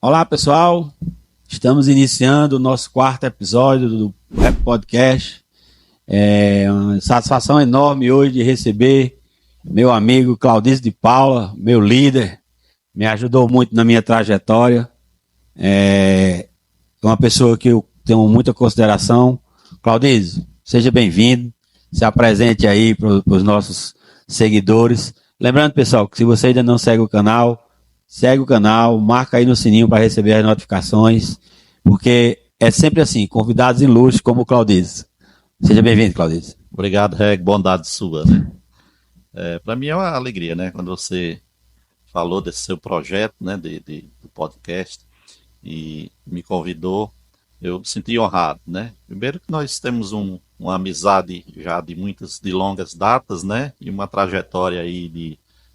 Olá, pessoal. Estamos iniciando o nosso quarto episódio do Rap Podcast. É uma satisfação enorme hoje de receber meu amigo Claudício de Paula, meu líder, me ajudou muito na minha trajetória. É uma pessoa que eu tenho muita consideração. Claudício, seja bem-vindo. Se apresente aí para os nossos seguidores. Lembrando, pessoal, que se você ainda não segue o canal, marca aí no sininho para receber as notificações, porque é sempre assim, convidados ilustres como o Claudício. Seja bem-vindo, Claudício. Obrigado, Reg, bondade sua, né? Para mim é uma alegria, né? Quando você falou desse seu projeto, né, do podcast e me convidou, eu me senti honrado, né? Primeiro que nós temos uma amizade já de longas datas, né? E uma trajetória aí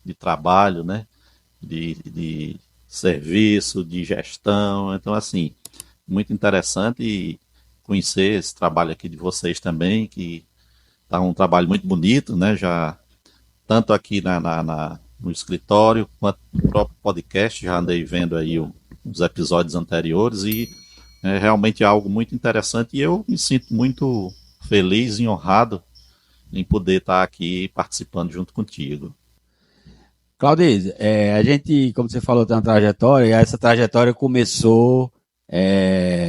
de trabalho, né? De serviço, de gestão. Então, assim, muito interessante e conhecer esse trabalho aqui de vocês também, que tá um trabalho muito bonito, né? Já tanto aqui no escritório quanto no próprio podcast, já andei vendo aí os episódios anteriores e é realmente algo muito interessante e eu me sinto muito feliz e honrado em poder estar aqui participando junto contigo. Claudício, a gente, como você falou, tem uma trajetória, e essa trajetória começou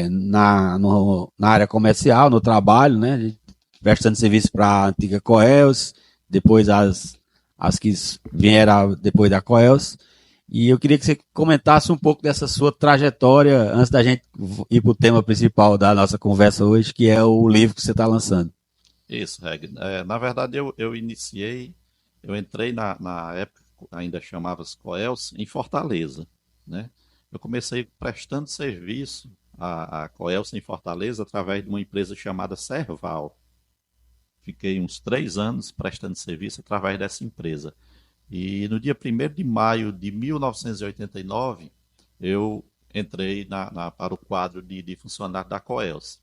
na área comercial, no trabalho, né? A gente prestando serviço para a antiga Coels, depois as que vieram depois da Coels. E eu queria que você comentasse um pouco dessa sua trajetória antes da gente ir para o tema principal da nossa conversa hoje, que é o livro que você está lançando. Isso, Reg. Na verdade, eu entrei na época, ainda chamava-se Coels, em Fortaleza, né? Eu comecei prestando serviço à Coels em Fortaleza através de uma empresa chamada Serval. Fiquei uns 3 anos prestando serviço através dessa empresa. E no dia 1º de maio de 1989, eu entrei para o quadro de funcionário da Coels.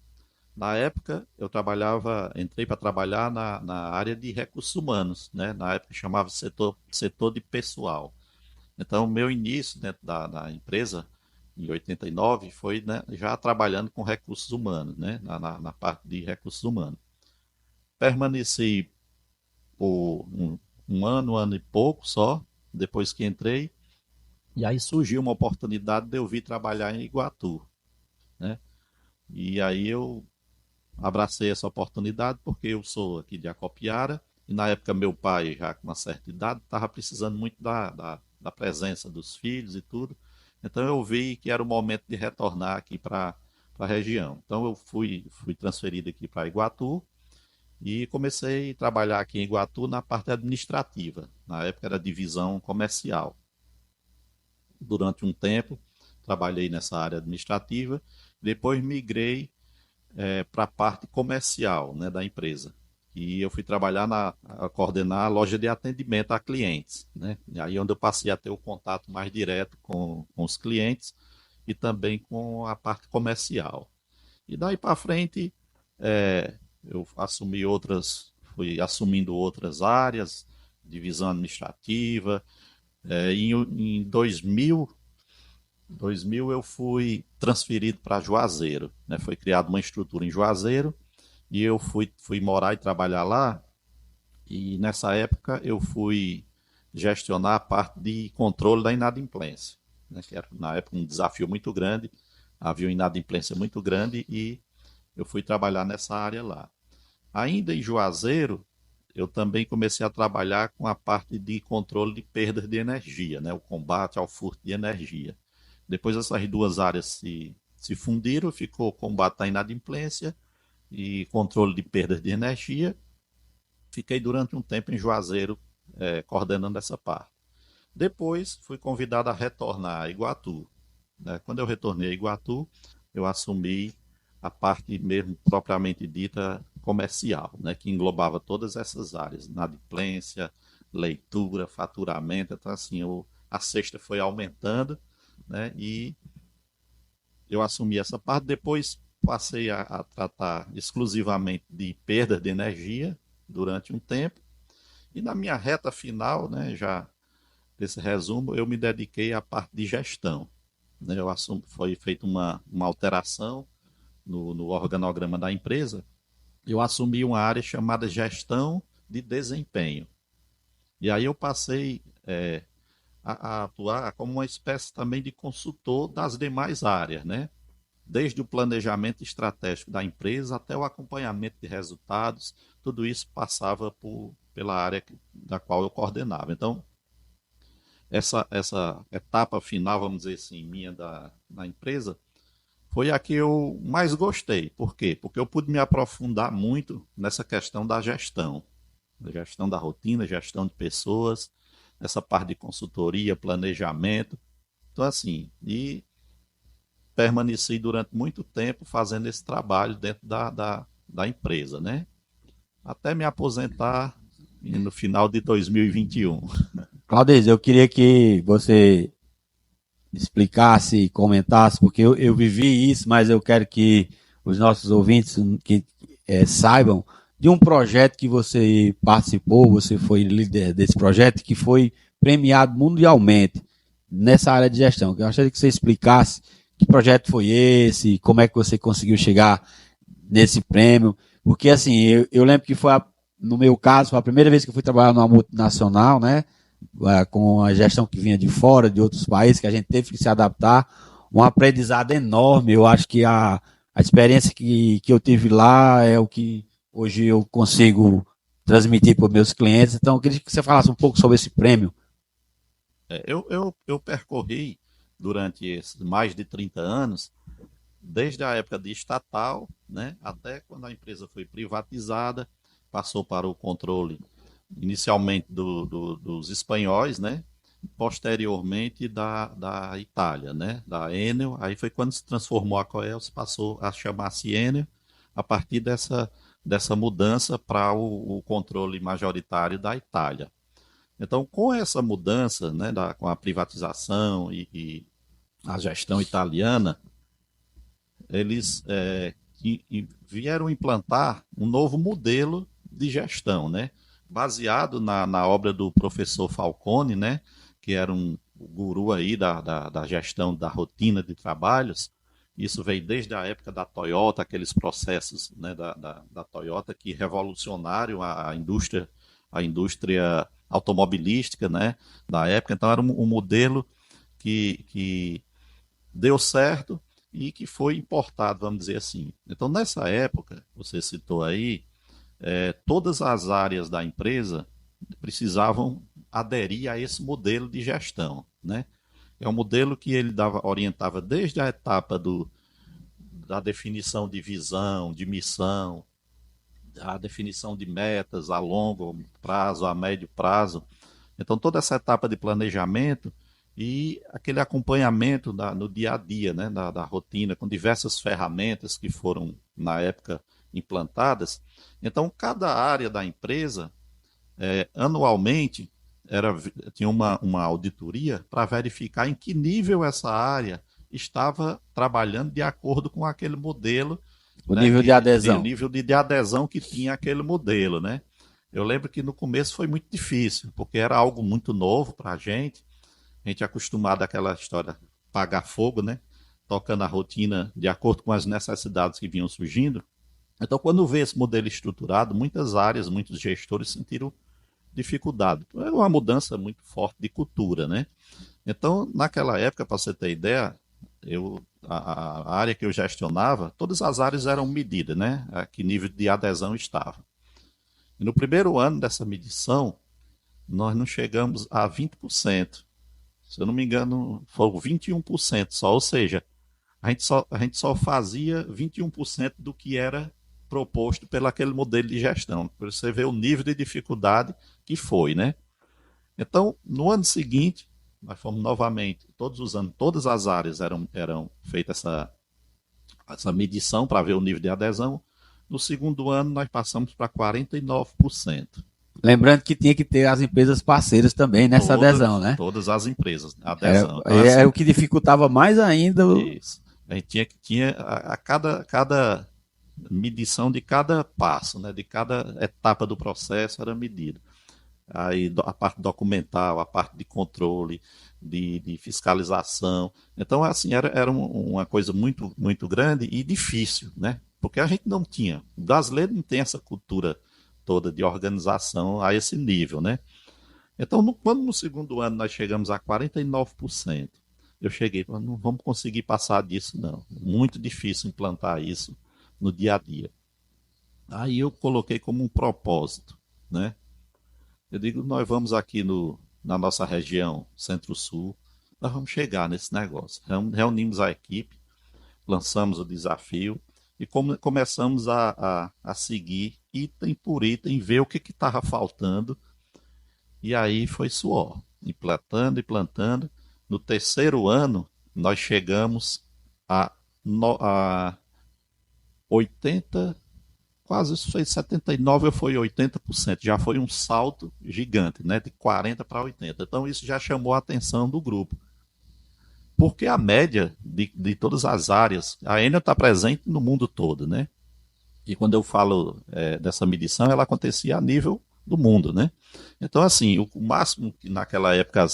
Na época, entrei para trabalhar na área de recursos humanos, né? Na época chamava setor de pessoal. Então, o meu início dentro da empresa, em 89, foi, né, já trabalhando com recursos humanos, né? Na parte de recursos humanos. Permaneci por um ano e pouco só, depois que entrei, e aí surgiu uma oportunidade de eu vir trabalhar em Iguatu, né? E aí eu abracei essa oportunidade porque eu sou aqui de Acopiara e na época meu pai, já com uma certa idade, estava precisando muito da presença dos filhos e tudo. Então eu vi que era o momento de retornar aqui para a região. Então eu fui transferido aqui para Iguatu e comecei a trabalhar aqui em Iguatu na parte administrativa. Na época era divisão comercial. Durante um tempo trabalhei nessa área administrativa, depois migrei para a parte comercial, né, da empresa. E eu fui trabalhar a coordenar a loja de atendimento a clientes, né? E aí onde eu passei a ter o contato mais direto com os clientes e também com a parte comercial. E daí para frente eu fui assumindo outras áreas, divisão administrativa. Em 2000 eu fui transferido para Juazeiro, né? Foi criada uma estrutura em Juazeiro e eu fui morar e trabalhar lá. E nessa época eu fui gestionar a parte de controle da inadimplência, né? Que era na época um desafio muito grande, havia uma inadimplência muito grande e eu fui trabalhar nessa área lá. Ainda em Juazeiro, eu também comecei a trabalhar com a parte de controle de perdas de energia, né? O combate ao furto de energia. Depois essas duas áreas se fundiram, ficou combate à inadimplência e controle de perdas de energia. Fiquei durante um tempo em Juazeiro, coordenando essa parte. Depois fui convidado a retornar a Iguatu, né? Quando eu retornei a Iguatu, eu assumi a parte mesmo propriamente dita comercial, né? Que englobava todas essas áreas, inadimplência, leitura, faturamento. Então, assim, a cesta foi aumentando, né? E eu assumi essa parte. Depois passei a tratar exclusivamente de perdas de energia durante um tempo. E na minha reta final, né, já desse resumo, eu me dediquei à parte de gestão, né, foi feita uma alteração no organograma da empresa. Eu assumi uma área chamada gestão de desempenho. E aí eu passei a atuar como uma espécie também de consultor das demais áreas, né? Desde o planejamento estratégico da empresa até o acompanhamento de resultados, tudo isso passava pela área da qual eu coordenava. Então, essa etapa final, vamos dizer assim, minha da empresa, foi a que eu mais gostei. Por quê? Porque eu pude me aprofundar muito nessa questão da gestão da rotina, gestão de pessoas, essa parte de consultoria, planejamento. Então, assim, e permaneci durante muito tempo fazendo esse trabalho dentro da empresa, né? Até me aposentar no final de 2021. Claudês, eu queria que você explicasse e comentasse, porque eu vivi isso, mas eu quero que os nossos ouvintes saibam de um projeto que você participou, você foi líder desse projeto, que foi premiado mundialmente nessa área de gestão. Eu gostaria que você explicasse que projeto foi esse, como é que você conseguiu chegar nesse prêmio, porque assim, eu lembro que no meu caso, foi a primeira vez que eu fui trabalhar numa multinacional, né? Com a gestão que vinha de fora, de outros países, que a gente teve que se adaptar, um aprendizado enorme. Eu acho que a experiência que eu tive lá é o que hoje eu consigo transmitir para os meus clientes. Então, eu queria que você falasse um pouco sobre esse prêmio. Eu percorri durante esses mais de 30 anos, desde a época de estatal, né, até quando a empresa foi privatizada, passou para o controle inicialmente dos espanhóis, né? Posteriormente da Itália, né? Da Enel. Aí foi quando se transformou a Coelce, passou a chamar-se Enel, a partir dessa mudança para o controle majoritário da Itália. Então, com essa mudança, né, com a privatização e a gestão italiana, eles vieram implantar um novo modelo de gestão, né? Baseado na obra do professor Falcone, né? Que era um guru aí da gestão da rotina de trabalhos. Isso veio desde a época da Toyota, aqueles processos, né, da Toyota que revolucionaram a indústria automobilística, né, da época. Então era um modelo que deu certo e que foi importado, vamos dizer assim. Então, nessa época, você citou aí, todas as áreas da empresa precisavam aderir a esse modelo de gestão, né? É um modelo que ele orientava desde a etapa da definição de visão, de missão, a definição de metas a longo prazo, a médio prazo. Então, toda essa etapa de planejamento e aquele acompanhamento no dia a dia, né, da rotina, com diversas ferramentas que foram, na época, implantadas. Então, cada área da empresa, anualmente, tinha uma auditoria para verificar em que nível essa área estava trabalhando de acordo com aquele modelo, O né, nível de o adesão. nível de adesão que tinha aquele modelo, né? Eu lembro que no começo foi muito difícil, porque era algo muito novo para a gente é acostumado àquela história pagar fogo, né? Tocando a rotina de acordo com as necessidades que vinham surgindo. Então, quando vê esse modelo estruturado, muitas áreas, muitos gestores sentiram dificuldade. Então, era uma mudança muito forte de cultura, né? Então, naquela época, para você ter ideia, a área que eu gestionava, todas as áreas eram medidas, né? A que nível de adesão estava. E no primeiro ano dessa medição, nós não chegamos a 20%. Se eu não me engano, foram 21% só, ou seja, a gente só fazia 21% do que era proposto pelo aquele modelo de gestão. Para você ver o nível de dificuldade que foi, né? Então, no ano seguinte, nós fomos novamente, todos os anos, todas as áreas eram feitas essa medição para ver o nível de adesão. No segundo ano, nós passamos para 49%. Lembrando que tinha que ter as empresas parceiras também nessa adesão, né? Todas as empresas, adesão. Então, assim, o que dificultava mais ainda. Isso. A gente tinha a cada medição de cada passo, né? De cada etapa do processo era medida. aí a parte documental, a parte de controle, de fiscalização. Então, assim, era uma coisa muito, muito grande e difícil, né? Porque a gente não tinha, o brasileiro não tem essa cultura toda de organização a esse nível, né? Então, quando no segundo ano nós chegamos a 49%, eu cheguei, e falei, não vamos conseguir passar disso, não. Muito difícil implantar isso no dia a dia. Aí eu coloquei como um propósito, né? Eu digo, nós vamos aqui na nossa região Centro-Sul, nós vamos chegar nesse negócio. Reunimos a equipe, lançamos o desafio e começamos a seguir item por item, ver o que estava faltando. E aí foi suor, implantando e plantando. No terceiro ano, nós chegamos a 80, quase foi 79 ou foi 80%. Já foi um salto gigante, né? De 40 para 80. Então isso já chamou a atenção do grupo. Porque a média de todas as áreas, a Enel está presente no mundo todo, né? E quando eu falo dessa medição, ela acontecia a nível do mundo, né? Então, assim, o máximo que naquela época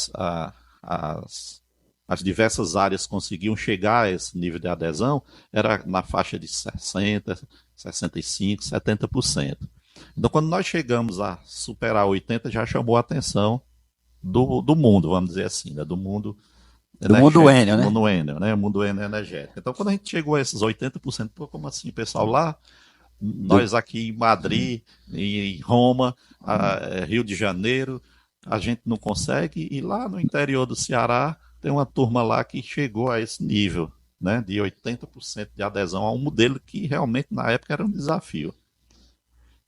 as diversas áreas conseguiam chegar a esse nível de adesão era na faixa de 60, 65, 70%. Então, quando nós chegamos a superar 80%, já chamou a atenção do mundo, vamos dizer assim, né? Do mundo Do mundo Enel, né? mundo Enel, né? O mundo Enel energético. Então, quando a gente chegou a esses 80%, pô, como assim, pessoal? Lá, nós aqui em Madrid, em Roma, Rio de Janeiro, a gente não consegue, e lá no interior do Ceará tem uma turma lá que chegou a esse nível, né, de 80% de adesão a um modelo que realmente na época era um desafio.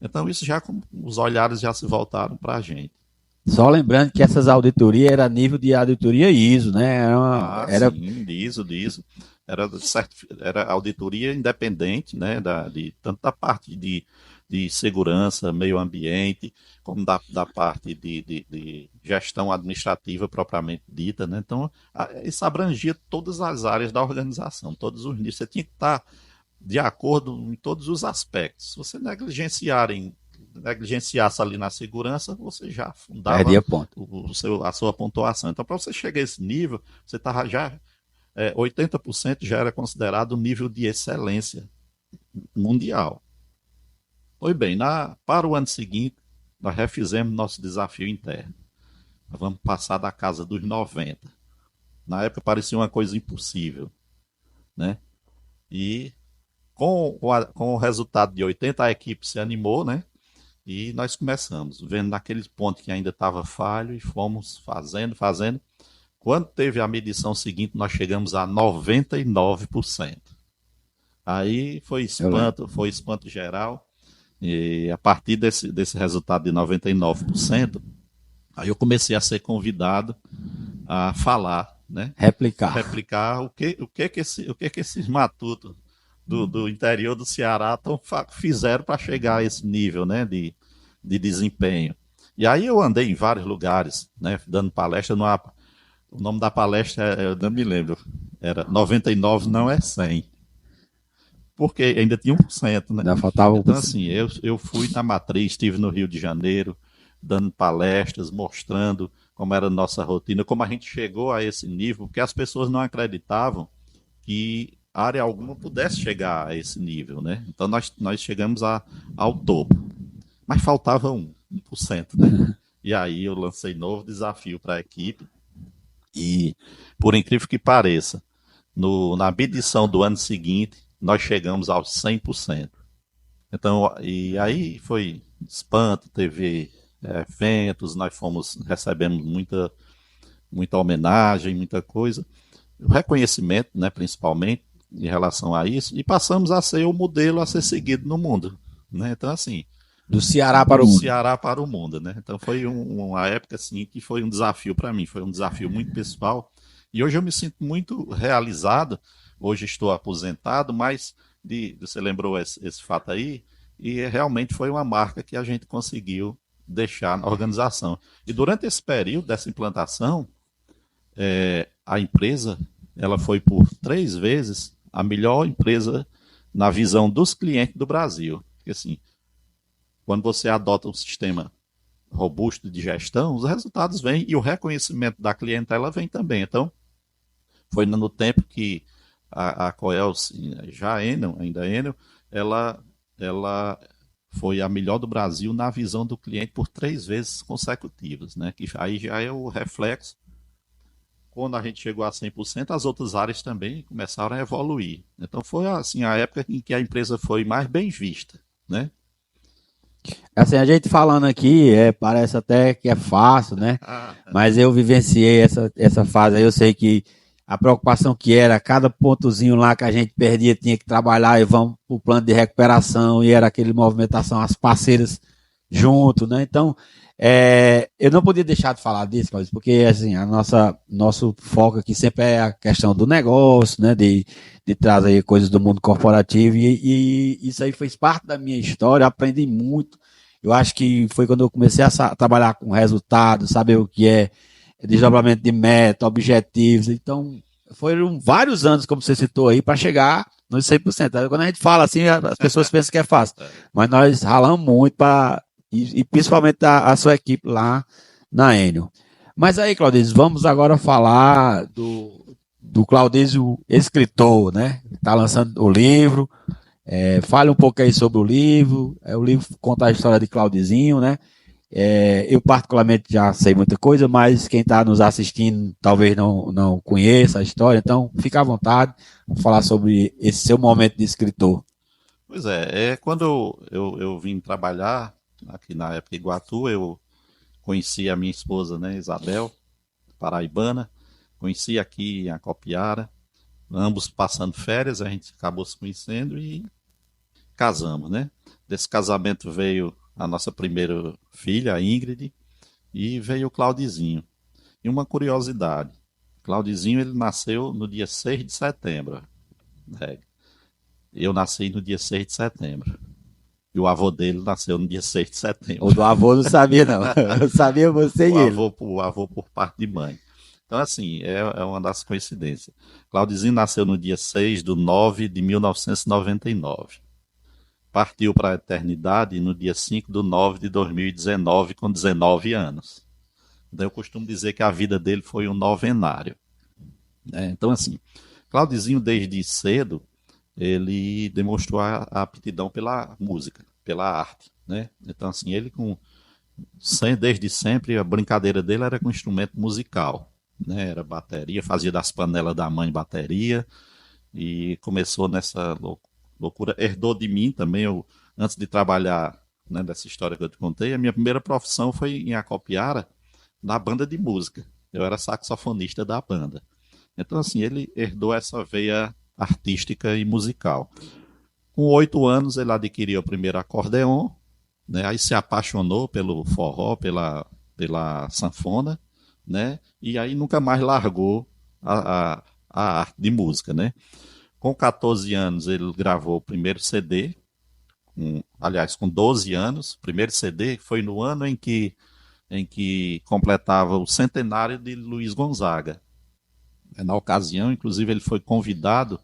Então isso já, os olhares já se voltaram para a gente. Só lembrando que essas auditorias era nível de auditoria ISO, né? Era... Sim, disso. Era auditoria independente, né? Tanto da parte de segurança, meio ambiente, como da parte de gestão administrativa propriamente dita, né? Então, isso abrangia todas as áreas da organização, todos os níveis. Você tinha que estar de acordo em todos os aspectos. Se você negligenciasse ali na segurança, você já fundava a sua pontuação. Então, para você chegar a esse nível, você estava já 80% já era considerado um nível de excelência mundial. Pois bem, para o ano seguinte, nós refizemos nosso desafio interno. Nós vamos passar da casa dos 90. Na época parecia uma coisa impossível, né? E com o resultado de 80, a equipe se animou, né? E nós começamos, vendo naquele ponto que ainda estava falho, e fomos fazendo. Quando teve a medição seguinte, nós chegamos a 99%. Aí foi espanto geral. E a partir desse resultado de 99%, aí eu comecei a ser convidado a falar, né? Replicar o que esses matutos do interior do Ceará fizeram para chegar a esse nível, né, de desempenho. E aí eu andei em vários lugares, né, dando palestra. O nome da palestra, eu não me lembro, era 99 não é 100. Porque ainda tinha 1%, né? Ainda faltava 1%. Então, assim, eu fui na matriz, estive no Rio de Janeiro, dando palestras, mostrando como era a nossa rotina, como a gente chegou a esse nível, porque as pessoas não acreditavam que área alguma pudesse chegar a esse nível, né? Então nós chegamos ao topo. Mas faltava 1%, né? E aí eu lancei novo desafio para a equipe. E, por incrível que pareça, na medição do ano seguinte, nós chegamos aos 100%. Então, e aí foi espanto, teve eventos, nós recebemos muita homenagem, muita coisa. O reconhecimento, né, principalmente, em relação a isso, e passamos a ser o modelo a ser seguido no mundo, né? Então, assim, do Ceará para o mundo. Ceará para o mundo, né? Então foi uma época assim que foi um desafio para mim, foi um desafio muito pessoal, e hoje eu me sinto muito realizado. Hoje estou aposentado, mas você lembrou esse fato aí, e realmente foi uma marca que a gente conseguiu deixar na organização. E durante esse período dessa implantação, a empresa ela foi por 3 vezes a melhor empresa na visão dos clientes do Brasil. Porque assim, quando você adota um sistema robusto de gestão, os resultados vêm e o reconhecimento da clientela vem também. Então, foi no tempo que a Coelce, já a Enel, ainda a Enel, ela foi a melhor do Brasil na visão do cliente por 3 vezes consecutivas, né? Que aí já é o reflexo. Quando a gente chegou a 100%, as outras áreas também começaram a evoluir. Então foi assim a época em que a empresa foi mais bem vista, né? Assim, a gente falando aqui, parece até que é fácil, né? Mas eu vivenciei essa fase aí, eu sei que a preocupação que era, cada pontozinho lá que a gente perdia, tinha que trabalhar e vamos para o plano de recuperação, e era aquele movimentação, as parceiras junto, né? Então, eu não podia deixar de falar disso, porque assim, nosso foco aqui sempre é a questão do negócio, né? De trazer coisas do mundo corporativo, e isso aí fez parte da minha história, aprendi muito. Eu acho que foi quando eu comecei a trabalhar com resultados, saber o que é desdobramento de meta, objetivos. Então, foram vários anos, como você citou aí, para chegar nos 100%. Aí, quando a gente fala assim, as pessoas pensam que é fácil. Mas nós ralamos muito e principalmente a sua equipe lá na Enel. Mas aí, Claudísio, vamos agora falar do Claudísio escritor, né? Está lançando o livro. Fale um pouco aí sobre o livro. O livro conta a história de Claudizinho, né? Eu particularmente já sei muita coisa, mas quem está nos assistindo talvez não conheça a história, então fica à vontade, vamos falar sobre esse seu momento de escritor. Pois quando eu vim trabalhar aqui na época em Iguatu, eu conheci a minha esposa, né, Isabel, paraibana, conheci aqui em Acopiara, ambos passando férias, a gente acabou se conhecendo e casamos, né? Desse casamento veio a nossa primeira filha, a Ingrid, e veio o Claudizinho. E uma curiosidade, Claudizinho ele nasceu no dia 6 de setembro. Né? Eu nasci no dia 6 de setembro. E o avô dele nasceu no dia 6 de setembro. O do avô não sabia, não. Eu sabia você e ele. O avô por parte de mãe. Então, assim, é uma das coincidências. Claudizinho nasceu no dia 6 de 9 de 1999. Partiu para a eternidade no dia 5 de 9 de 2019, com 19 anos. Então, eu costumo dizer que a vida dele foi um novenário. Então, assim, Claudizinho, desde cedo, ele demonstrou a aptidão pela música, pela arte. Né? Então, assim, ele desde sempre, a brincadeira dele era com instrumento musical. Né? Era bateria, fazia das panelas da mãe bateria, e começou nessa loucura, herdou de mim também. Antes de trabalhar, né, dessa história que eu te contei, a minha primeira profissão foi em Acopiara, na banda de música. Eu era saxofonista da banda. Então, assim, ele herdou essa veia artística e musical. Com 8 anos, ele adquiriu o primeiro acordeon, né, aí se apaixonou pelo forró, pela sanfona, né, e aí nunca mais largou a arte de música, né. Com 14 anos, ele gravou o primeiro CD, com 12 anos. O primeiro CD foi no ano em que completava o centenário de Luiz Gonzaga. Na ocasião, inclusive, ele foi convidado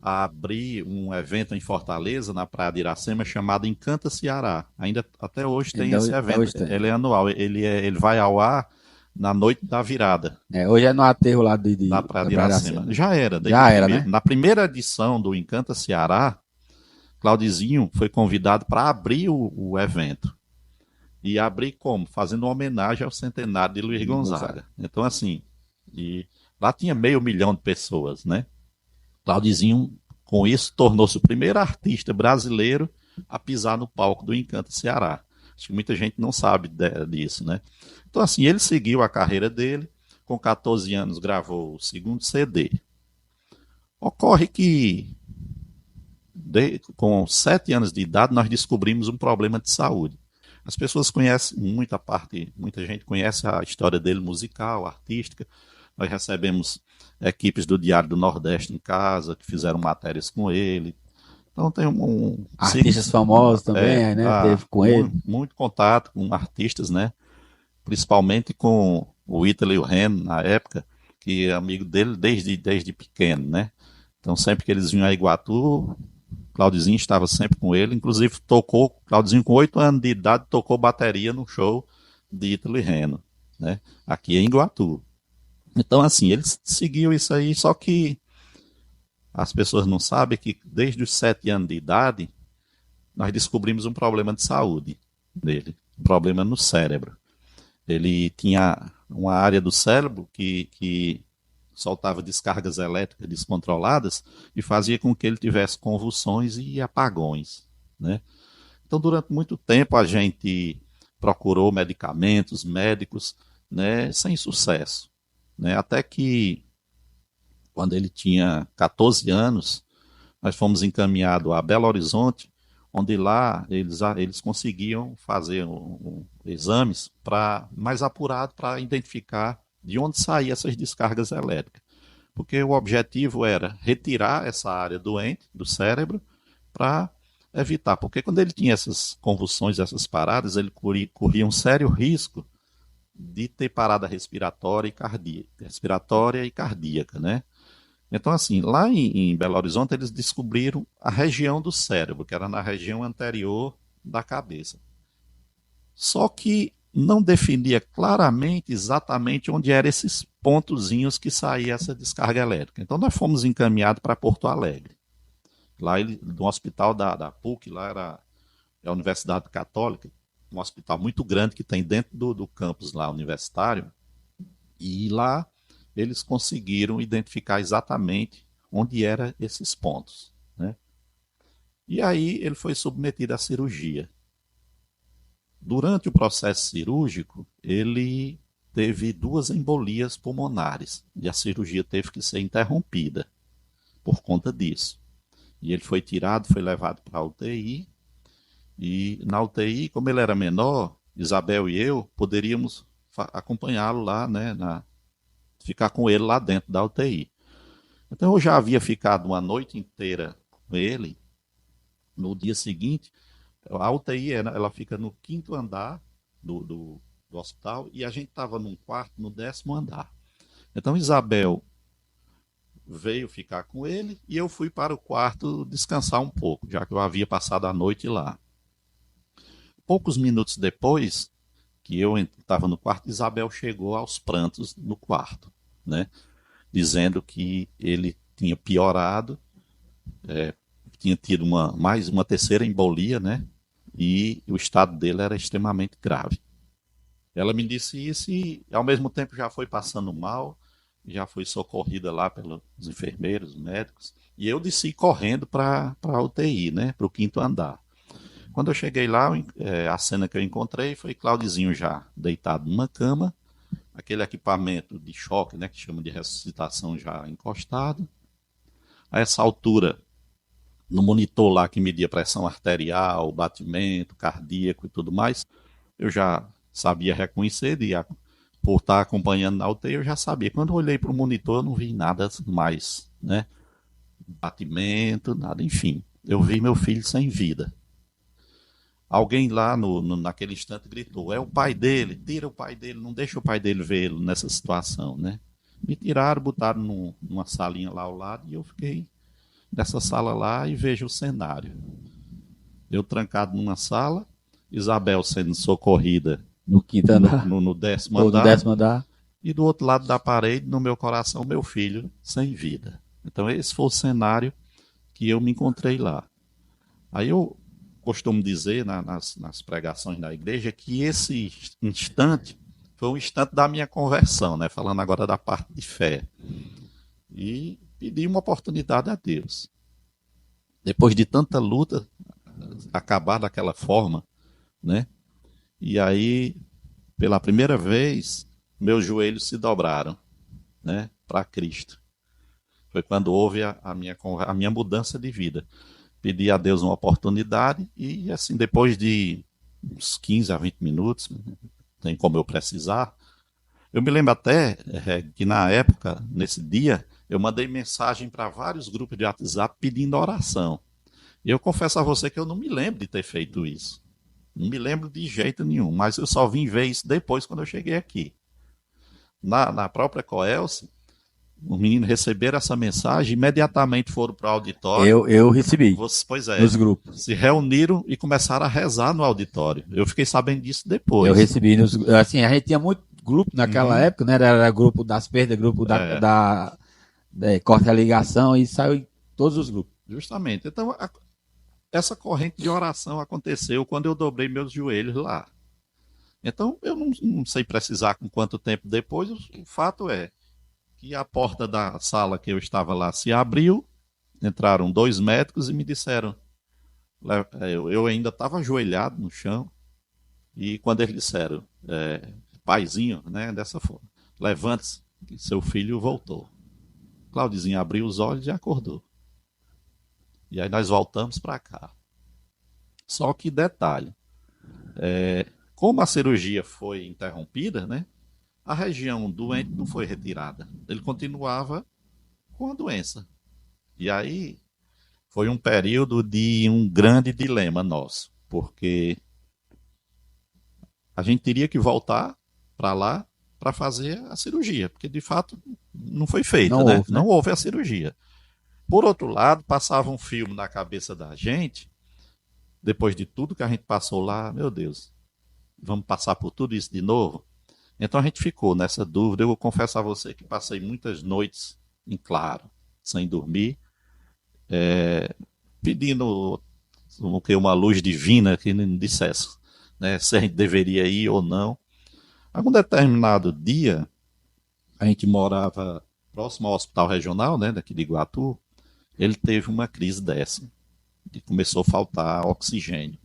a abrir um evento em Fortaleza, na Praia de Iracema, chamado Encanta Ceará. Ainda até hoje tem esse evento. Ele é anual. Ele vai ao ar na noite da virada. Hoje é no aterro lá na Praia de Iracema. Já era. Né? Na primeira edição do Encanta Ceará, Claudizinho foi convidado para abrir o evento. E abrir como? Fazendo uma homenagem ao centenário de Luiz Gonzaga. Então, assim, lá tinha 500 mil de pessoas, né? Claudizinho, com isso, tornou-se o primeiro artista brasileiro a pisar no palco do Encanta Ceará. Acho que muita gente não sabe disso, né? Então, assim, ele seguiu a carreira dele. Com 14 anos gravou o segundo CD. Ocorre que, com 7 anos de idade, nós descobrimos um problema de saúde. As pessoas conhecem muita gente conhece a história dele musical, artística. Nós recebemos equipes do Diário do Nordeste em casa, que fizeram matérias com ele. Então tem artistas famosos também, né? Teve com ele. Muito contato com artistas, né? Principalmente com o Ítalo e o Ren, na época, que é amigo dele desde pequeno, né? Então sempre que eles vinham a Iguatu, Claudizinho estava sempre com ele. Inclusive Claudizinho com 8 anos de idade tocou bateria no show de Ítalo e Reno, né? Aqui em Iguatu. Então, assim, eles seguiam isso aí, só que as pessoas não sabem que desde os 7 anos de idade, nós descobrimos um problema de saúde dele, um problema no cérebro. Ele tinha uma área do cérebro que soltava descargas elétricas descontroladas e fazia com que ele tivesse convulsões e apagões, né? Então, durante muito tempo, a gente procurou medicamentos, médicos, né, sem sucesso, né? Até que, quando ele tinha 14 anos, nós fomos encaminhados a Belo Horizonte, onde lá eles conseguiam fazer exames mais apurado para identificar de onde saíam essas descargas elétricas. Porque o objetivo era retirar essa área doente do cérebro para evitar. Porque quando ele tinha essas convulsões, essas paradas, ele corria um sério risco de ter parada respiratória e cardíaca, né? Então, assim, lá em Belo Horizonte, eles descobriram a região do cérebro, que era na região anterior da cabeça. Só que não definia claramente, exatamente onde eram esses pontozinhos que saía essa descarga elétrica. Então, nós fomos encaminhados para Porto Alegre. Lá, no hospital da PUC, lá era a Universidade Católica, um hospital muito grande que tem dentro do campus lá universitário. E lá eles conseguiram identificar exatamente onde eram esses pontos, né? E aí ele foi submetido à cirurgia. Durante o processo cirúrgico, ele teve 2 embolias pulmonares e a cirurgia teve que ser interrompida por conta disso. E ele foi tirado, foi levado para a UTI, e na UTI, como ele era menor, Isabel e eu poderíamos acompanhá-lo lá, né, ficar com ele lá dentro da UTI. Então eu já havia ficado uma noite inteira com ele. No dia seguinte, a UTI ela fica no 5º andar do hospital e a gente estava num quarto no 10º andar. Então Isabel veio ficar com ele e eu fui para o quarto descansar um pouco, já que eu havia passado a noite lá. Poucos minutos depois que eu estava no quarto, Isabel chegou aos prantos no quarto, né? Dizendo que ele tinha piorado, tinha tido mais uma terceira embolia, né? E o estado dele era extremamente grave. Ela me disse isso e, ao mesmo tempo, já foi passando mal, já foi socorrida lá pelos enfermeiros, médicos, e eu desci correndo para a UTI, né? Para o 5º andar. Quando eu cheguei lá, a cena que eu encontrei foi Claudizinho já deitado numa cama, aquele equipamento de choque, né, que chama de ressuscitação já encostado. A essa altura, no monitor lá que media pressão arterial, batimento cardíaco e tudo mais, eu já sabia reconhecer, por estar acompanhando na UTI, eu já sabia. Quando eu olhei para o monitor, eu não vi nada mais, né? Batimento, nada, enfim. Eu vi meu filho sem vida. Alguém lá naquele instante gritou, é o pai dele, tira o pai dele, não deixa o pai dele vê-lo nessa situação, né? Me tiraram, botaram numa salinha lá ao lado e eu fiquei nessa sala lá e vejo o cenário. Eu trancado numa sala, Isabel sendo socorrida No 5º andar. no 10º Ou no andar. 10º andar. E do outro lado da parede, no meu coração, meu filho sem vida. Então esse foi o cenário que eu me encontrei lá. Aí eu costumo dizer nas pregações da igreja que esse instante foi um instante da minha conversão, né? Falando agora da parte de fé. E pedi uma oportunidade a Deus. Depois de tanta luta, acabar daquela forma, né? E aí, pela primeira vez, meus joelhos se dobraram, né? Para Cristo. Foi quando houve a minha mudança de vida. Pedi a Deus uma oportunidade e, assim, depois de uns 15 a 20 minutos, tem como eu precisar, eu me lembro até que na época, nesse dia, eu mandei mensagem para vários grupos de WhatsApp pedindo oração. E eu confesso a você que eu não me lembro de ter feito isso. Não me lembro de jeito nenhum, mas eu só vim ver isso depois quando eu cheguei aqui. Na própria Coelce, Os meninos receberam essa mensagem, imediatamente foram para o auditório. Eu recebi. Pois é. Nos grupos. Se reuniram e começaram a rezar no auditório. Eu fiquei sabendo disso depois. Eu recebi. Assim, a gente tinha muito grupo naquela época, né? Era grupo das perdas, grupo da corte a ligação, e saiu em todos os grupos. Justamente. Então, essa corrente de oração aconteceu quando eu dobrei meus joelhos lá. Então, eu não sei precisar com quanto tempo depois, o fato é que a porta da sala que eu estava lá se abriu, entraram 2 médicos e me disseram, eu ainda estava ajoelhado no chão, e quando eles disseram, paizinho, né, dessa forma, levante-se, que seu filho voltou. Claudizinho abriu os olhos e acordou. E aí nós voltamos para cá. Só que detalhe, como a cirurgia foi interrompida, né, a região doente não foi retirada. Ele continuava com a doença. E aí foi um período de um grande dilema nosso, porque a gente teria que voltar para lá para fazer a cirurgia, porque de fato não foi feita, Não né? houve, né? Não houve a cirurgia. Por outro lado, passava um filme na cabeça da gente, depois de tudo que a gente passou lá, meu Deus, vamos passar por tudo isso de novo? Então a gente ficou nessa dúvida. Eu vou confessar a você que passei muitas noites em claro, sem dormir, pedindo uma luz divina que me dissesse, né, se a gente deveria ir ou não. Algum determinado dia, a gente morava próximo ao hospital regional, né, daqui de Iguatu. Ele teve uma crise dessa e começou a faltar oxigênio.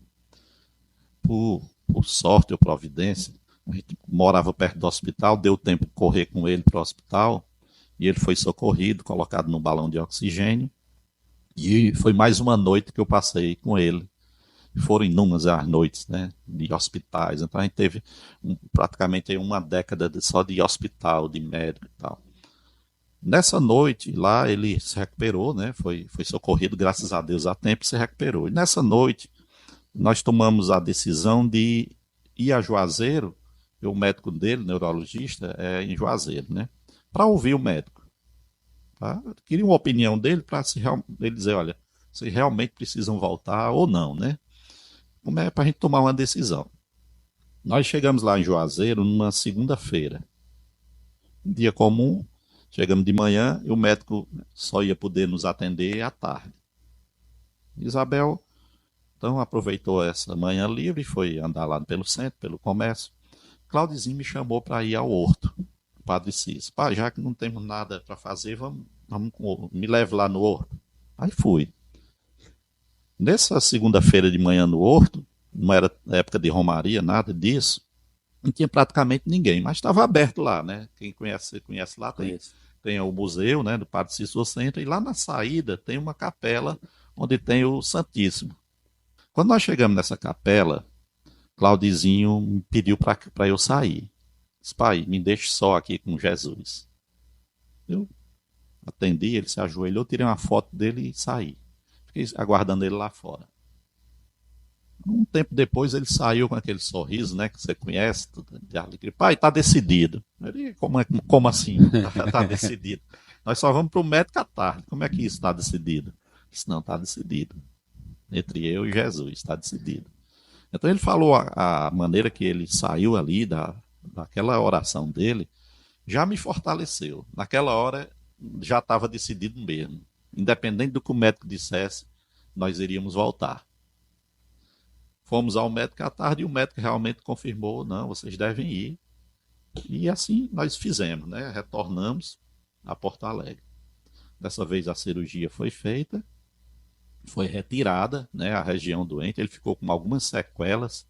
Por sorte ou providência, a gente morava perto do hospital, deu tempo de correr com ele para o hospital, e ele foi socorrido, colocado num balão de oxigênio, e foi mais uma noite que eu passei com ele. Foram inúmeras as noites, né, de hospitais. Então a gente teve praticamente uma década só de hospital, de médico e tal. Nessa noite lá ele se recuperou, né, foi socorrido, graças a Deus, a tempo, se recuperou. E nessa noite nós tomamos a decisão de ir a Juazeiro, porque o médico dele, neurologista, é em Juazeiro, né, para ouvir o médico. Tá? Eu queria uma opinião dele para ele dizer, olha, vocês realmente precisam voltar ou não, né? Como é para a gente tomar uma decisão. Nós chegamos lá em Juazeiro numa segunda-feira. Um dia comum, chegamos de manhã e o médico só ia poder nos atender à tarde. Isabel, então, aproveitou essa manhã livre e foi andar lá pelo centro, pelo comércio. Claudizinho me chamou para ir ao Horto, Padre Cícero. Pá, já que não temos nada para fazer, me leve lá no Horto. Aí fui. Nessa segunda-feira de manhã no Horto, não era época de romaria, nada disso, não tinha praticamente ninguém, mas estava aberto lá, né? Quem conhece lá, tem o museu, né, do Padre Cícero Centro, e lá na saída tem uma capela onde tem o Santíssimo. Quando nós chegamos nessa capela, Claudizinho me pediu para eu sair. Disse, pai, me deixe só aqui com Jesus. Eu atendi, ele se ajoelhou, tirei uma foto dele e saí. Fiquei aguardando ele lá fora. Um tempo depois ele saiu com aquele sorriso, né, que você conhece, de alegria. Pai, tá decidido. Ele, como assim? Tá decidido. Nós só vamos para o médico à tarde. Como é que isso está decidido? Disse, não, está decidido. Entre eu e Jesus, está decidido. Então ele falou a maneira que ele saiu ali daquela oração dele, já me fortaleceu. Naquela hora já estava decidido mesmo. Independente do que o médico dissesse, nós iríamos voltar. Fomos ao médico à tarde e o médico realmente confirmou, não, vocês devem ir. E assim nós fizemos, né? Retornamos a Porto Alegre. Dessa vez a cirurgia foi feita, foi retirada, né, a região doente, ele ficou com algumas sequelas.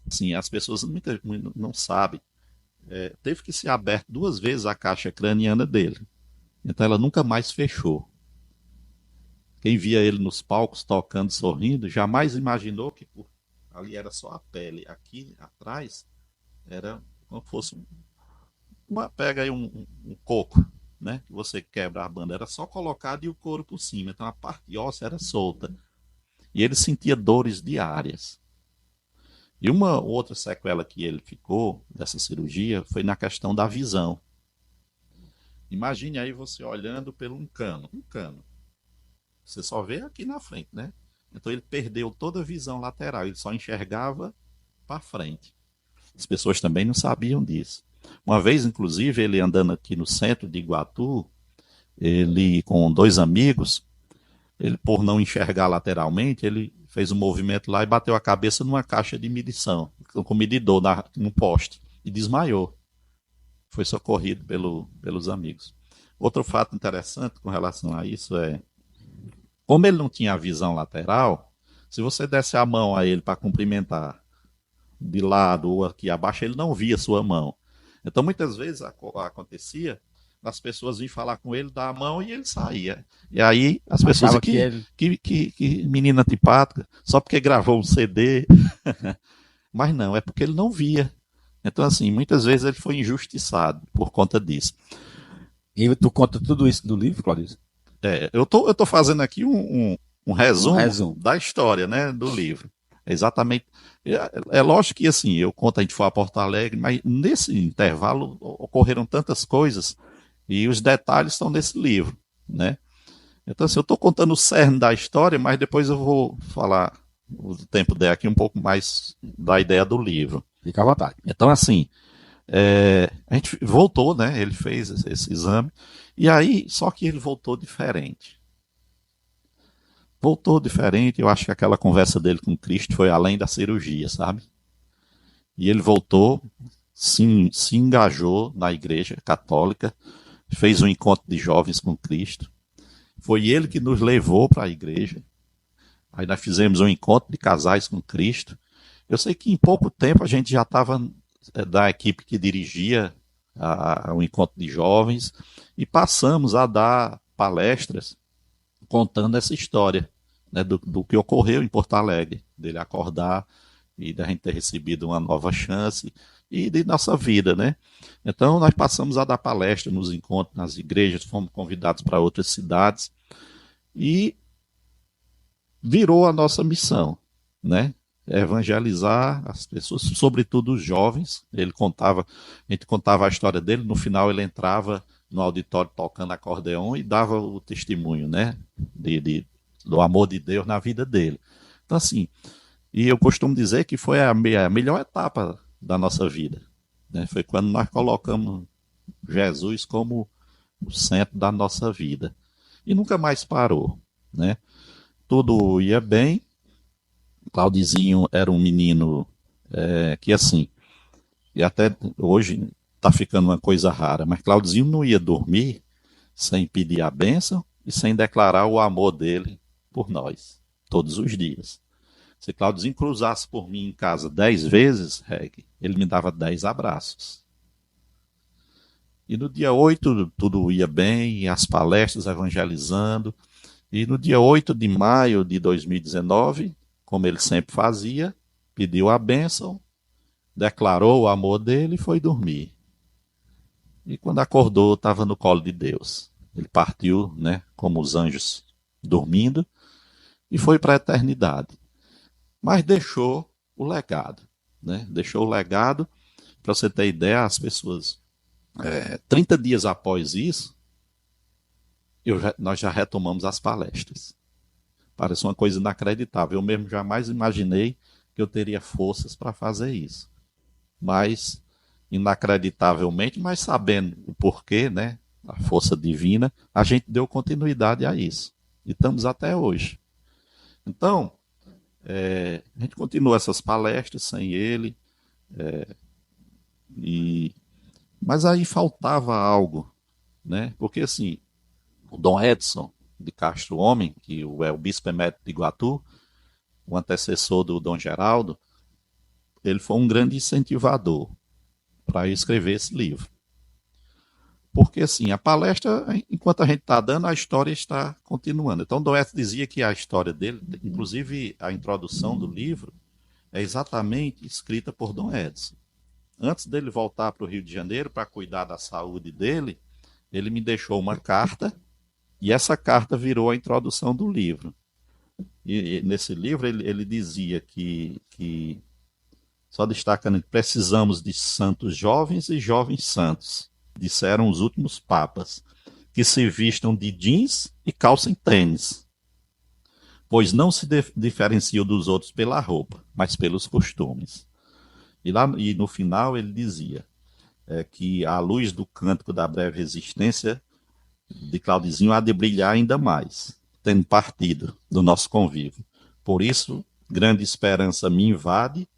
Assim, as pessoas não sabem. Teve que ser aberto 2 vezes a caixa craniana dele. Então ela nunca mais fechou. Quem via ele nos palcos tocando, sorrindo, jamais imaginou que ali era só a pele. Aqui atrás era como se fosse pega aí um coco, né? Que você quebra a banda, era só colocado e o couro por cima. Então a parte óssea era solta. E ele sentia dores diárias. E uma outra sequela que ele ficou dessa cirurgia foi na questão da visão. Imagine aí você olhando por um cano, um cano. Você só vê aqui na frente, né? Então ele perdeu toda a visão lateral, ele só enxergava para frente. As pessoas também não sabiam disso. Uma vez, inclusive, ele andando aqui no centro de Iguatu, ele com dois amigos, ele por não enxergar lateralmente, ele fez um movimento lá e bateu a cabeça numa caixa de medição, com medidor no poste, e desmaiou. Foi socorrido pelos amigos. Outro fato interessante com relação a isso é, como ele não tinha a visão lateral, se você desse a mão a ele para cumprimentar de lado ou aqui abaixo, ele não via sua mão. Então, muitas vezes acontecia as pessoas vinham falar com ele, dar a mão e ele saía. E aí as pessoas Achava que menina antipática, só porque gravou um CD. Mas não, é porque ele não via. Então, assim, muitas vezes ele foi injustiçado por conta disso. E tu conta tudo isso no livro, Claudio? Eu tô fazendo aqui um resumo Um da história, né, do livro. Exatamente. É lógico que assim, eu conto, a gente foi a Porto Alegre, mas nesse intervalo ocorreram tantas coisas e os detalhes estão nesse livro, né? Então, assim, eu estou contando o cerne da história, mas depois eu vou falar, o tempo der aqui, um pouco mais da ideia do livro. Fica à vontade. Então, assim, a gente voltou, né? Ele fez esse exame, e aí, só que ele voltou diferente. Voltou diferente, eu acho que aquela conversa dele com Cristo foi além da cirurgia, sabe? E ele voltou, se engajou na igreja católica, fez um encontro de jovens com Cristo. Foi ele que nos levou para a igreja. Aí nós fizemos um encontro de casais com Cristo. Eu sei que em pouco tempo a gente já estava da equipe que dirigia o encontro de jovens e passamos a dar palestras contando essa história, né, do que ocorreu em Porto Alegre, dele acordar e da gente ter recebido uma nova chance e de nossa vida, né? Então nós passamos a dar palestra nos encontros, nas igrejas, fomos convidados para outras cidades e virou a nossa missão, né? Evangelizar as pessoas, sobretudo os jovens. A gente contava a história dele, no final ele entrava no auditório tocando acordeon e dava o testemunho, né? Do amor de Deus na vida dele. Então, assim, e eu costumo dizer que foi a melhor etapa da nossa vida, né? Foi quando nós colocamos Jesus como o centro da nossa vida. E nunca mais parou, né? Tudo ia bem. Claudizinho era um menino que, assim, e até hoje está ficando uma coisa rara, mas Claudizinho não ia dormir sem pedir a bênção e sem declarar o amor dele por nós, todos os dias. Se Claudizinho cruzasse por mim em casa 10 vezes, ele me dava 10 abraços. E no dia 8 tudo ia bem, as palestras evangelizando. E no dia 8 de maio de 2019, como ele sempre fazia, pediu a bênção, declarou o amor dele e foi dormir. E quando acordou, estava no colo de Deus. Ele partiu, né, como os anjos dormindo, e foi para a eternidade. Mas deixou o legado, né? Deixou o legado, para você ter ideia, as pessoas, 30 dias após isso, nós já retomamos as palestras. Parece uma coisa inacreditável. Eu mesmo jamais imaginei que eu teria forças para fazer isso. Mas, inacreditavelmente, mas sabendo o porquê, né? A força divina, a gente deu continuidade a isso. E estamos até hoje. Então, a gente continua essas palestras sem ele. Mas aí faltava algo, né? Porque assim, o Dom Edson de Castro Homem, que é o bispo emérito de Iguatu, o antecessor do Dom Geraldo, ele foi um grande incentivador para escrever esse livro. Porque assim, a palestra, enquanto a gente está dando, a história está continuando. Então, Dom Edson dizia que a história dele, inclusive a introdução do livro, é exatamente escrita por Dom Edson. Antes dele voltar para o Rio de Janeiro para cuidar da saúde dele, ele me deixou uma carta e essa carta virou a introdução do livro. E nesse livro ele dizia que, só destacando, precisamos de santos jovens e jovens santos. disseram os últimos papas, que se vistam de jeans e calçem tênis, pois não se diferenciam dos outros pela roupa, mas pelos costumes. E no final ele dizia que a luz do cântico da breve existência de Claudizinho há de brilhar ainda mais, tendo partido do nosso convívio. Por isso, grande esperança me invade,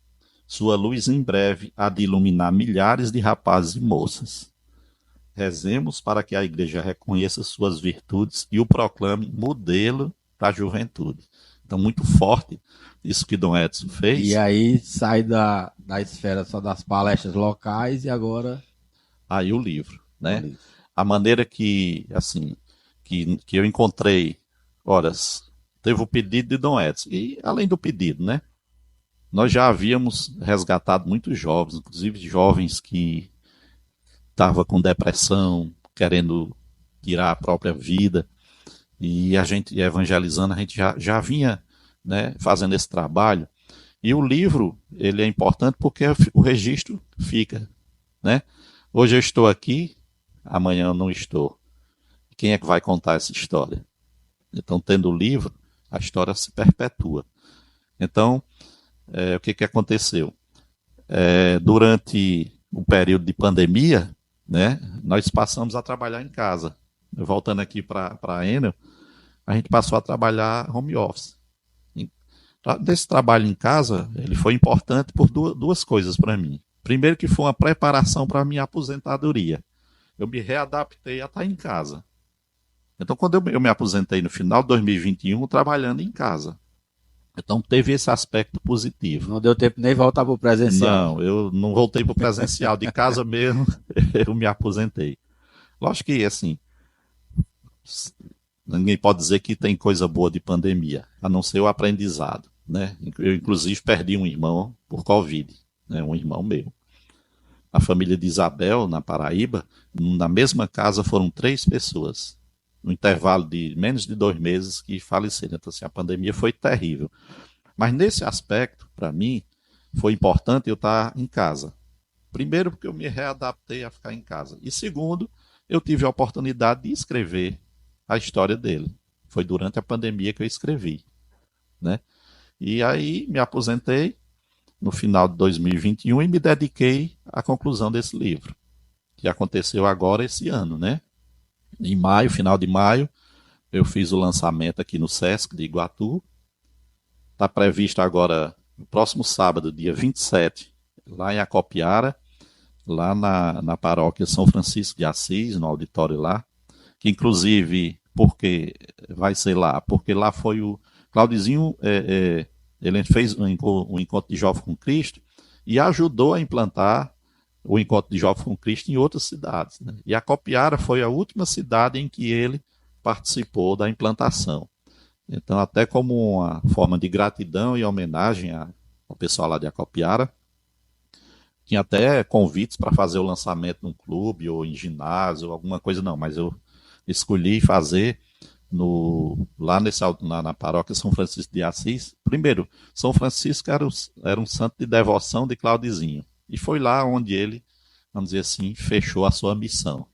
sua luz em breve há de iluminar milhares de rapazes e moças. Rezemos para que a igreja reconheça suas virtudes e o proclame modelo da juventude. Então, muito forte isso que Dom Edson fez. E aí sai da esfera só das palestras locais e agora... Aí o livro, né? A maneira que, assim, que eu encontrei, horas, teve o pedido de Dom Edson. E além do pedido, né? Nós já havíamos resgatado muitos jovens, inclusive jovens que estavam com depressão, querendo tirar a própria vida. E a gente evangelizando, a gente já vinha, né, fazendo esse trabalho. E o livro, ele é importante porque o registro fica, né? Hoje eu estou aqui, amanhã eu não estou. Quem é que vai contar essa história? Então, tendo o livro, a história se perpetua. Então, o que aconteceu? Durante o período de pandemia, né, nós passamos a trabalhar em casa. Voltando aqui para a Enel, a gente passou a trabalhar home office. Desse trabalho em casa, ele foi importante por duas coisas para mim. Primeiro que foi uma preparação para a minha aposentadoria. Eu me readaptei a estar em casa. Então, quando eu me aposentei no final de 2021, trabalhando em casa. Então, teve esse aspecto positivo. Não deu tempo nem voltar para o presencial. Não, eu não voltei para o presencial. De casa mesmo, eu me aposentei. Lógico que, assim, ninguém pode dizer que tem coisa boa de pandemia, a não ser o aprendizado, né? Eu, inclusive, perdi um irmão por Covid, né? Um irmão meu. A família de Isabel, na Paraíba, na mesma casa foram 3 pessoas, no intervalo de menos de 2 meses, que faleceram. Então, assim, a pandemia foi terrível. Mas nesse aspecto, para mim, foi importante eu estar em casa. Primeiro, porque eu me readaptei a ficar em casa. E segundo, eu tive a oportunidade de escrever a história dele. Foi durante a pandemia que eu escrevi, né? E aí me aposentei no final de 2021 e me dediquei à conclusão desse livro, que aconteceu agora esse ano, né? Em maio, final de maio, eu fiz o lançamento aqui no Sesc de Iguatu. Está previsto agora, no próximo sábado, dia 27, lá em Acopiara, lá na paróquia São Francisco de Assis, no auditório lá, que inclusive, porque vai ser lá, porque lá foi o Claudizinho, ele fez um encontro de jovem com Cristo e ajudou a implantar o encontro de jovem com Cristo em outras cidades, né? E Acopiara foi a última cidade em que ele participou da implantação. Então, até como uma forma de gratidão e homenagem ao pessoal lá de Acopiara, tinha até convites para fazer o lançamento num clube ou em ginásio, ou alguma coisa, não, mas eu escolhi fazer lá na paróquia São Francisco de Assis. Primeiro, São Francisco era um santo de devoção de Claudizinho, e foi lá onde ele, vamos dizer assim, fechou a sua missão.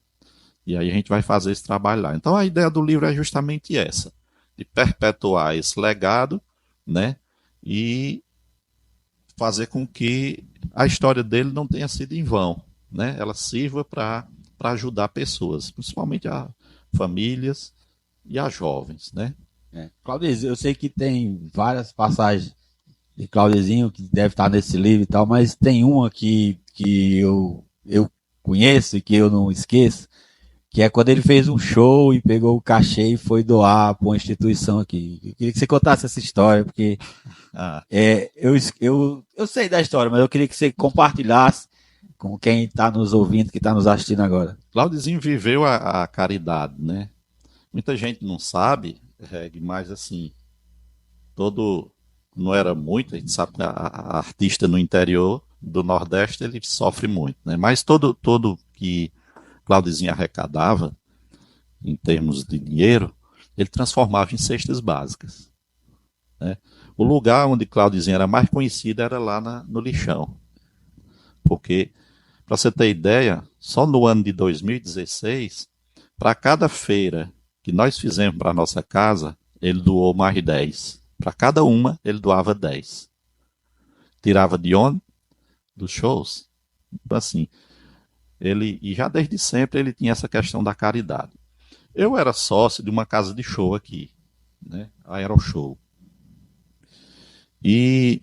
E aí a gente vai fazer esse trabalho lá. Então a ideia do livro é justamente essa, de perpetuar esse legado, né, e fazer com que a história dele não tenha sido em vão, né? Ela sirva para ajudar pessoas, principalmente a famílias e a jovens, né? Claudizinho, eu sei que tem várias passagens de Claudizinho que deve estar nesse livro e tal, mas tem uma que eu conheço e que eu não esqueço, que é quando ele fez um show e pegou o cachê e foi doar para uma instituição aqui. Eu queria que você contasse essa história, porque eu sei da história, mas eu queria que você compartilhasse com quem está nos ouvindo, que está nos assistindo agora. Claudizinho viveu a caridade, né? Muita gente não sabe, mas assim, não era muito, a gente sabe que a artista no interior do Nordeste, ele sofre muito, né? Mas todo que Claudizinho arrecadava, em termos de dinheiro, ele transformava em cestas básicas, né? O lugar onde Claudizinho era mais conhecido era lá no lixão, porque Para você ter ideia, só no ano de 2016, para cada feira que nós fizemos para a nossa casa, ele doou mais 10. Para cada uma, ele doava 10. Tirava de onde? Dos shows. Assim, e já desde sempre ele tinha essa questão da caridade. Eu era sócio de uma casa de show aqui, né? A Aero Show. E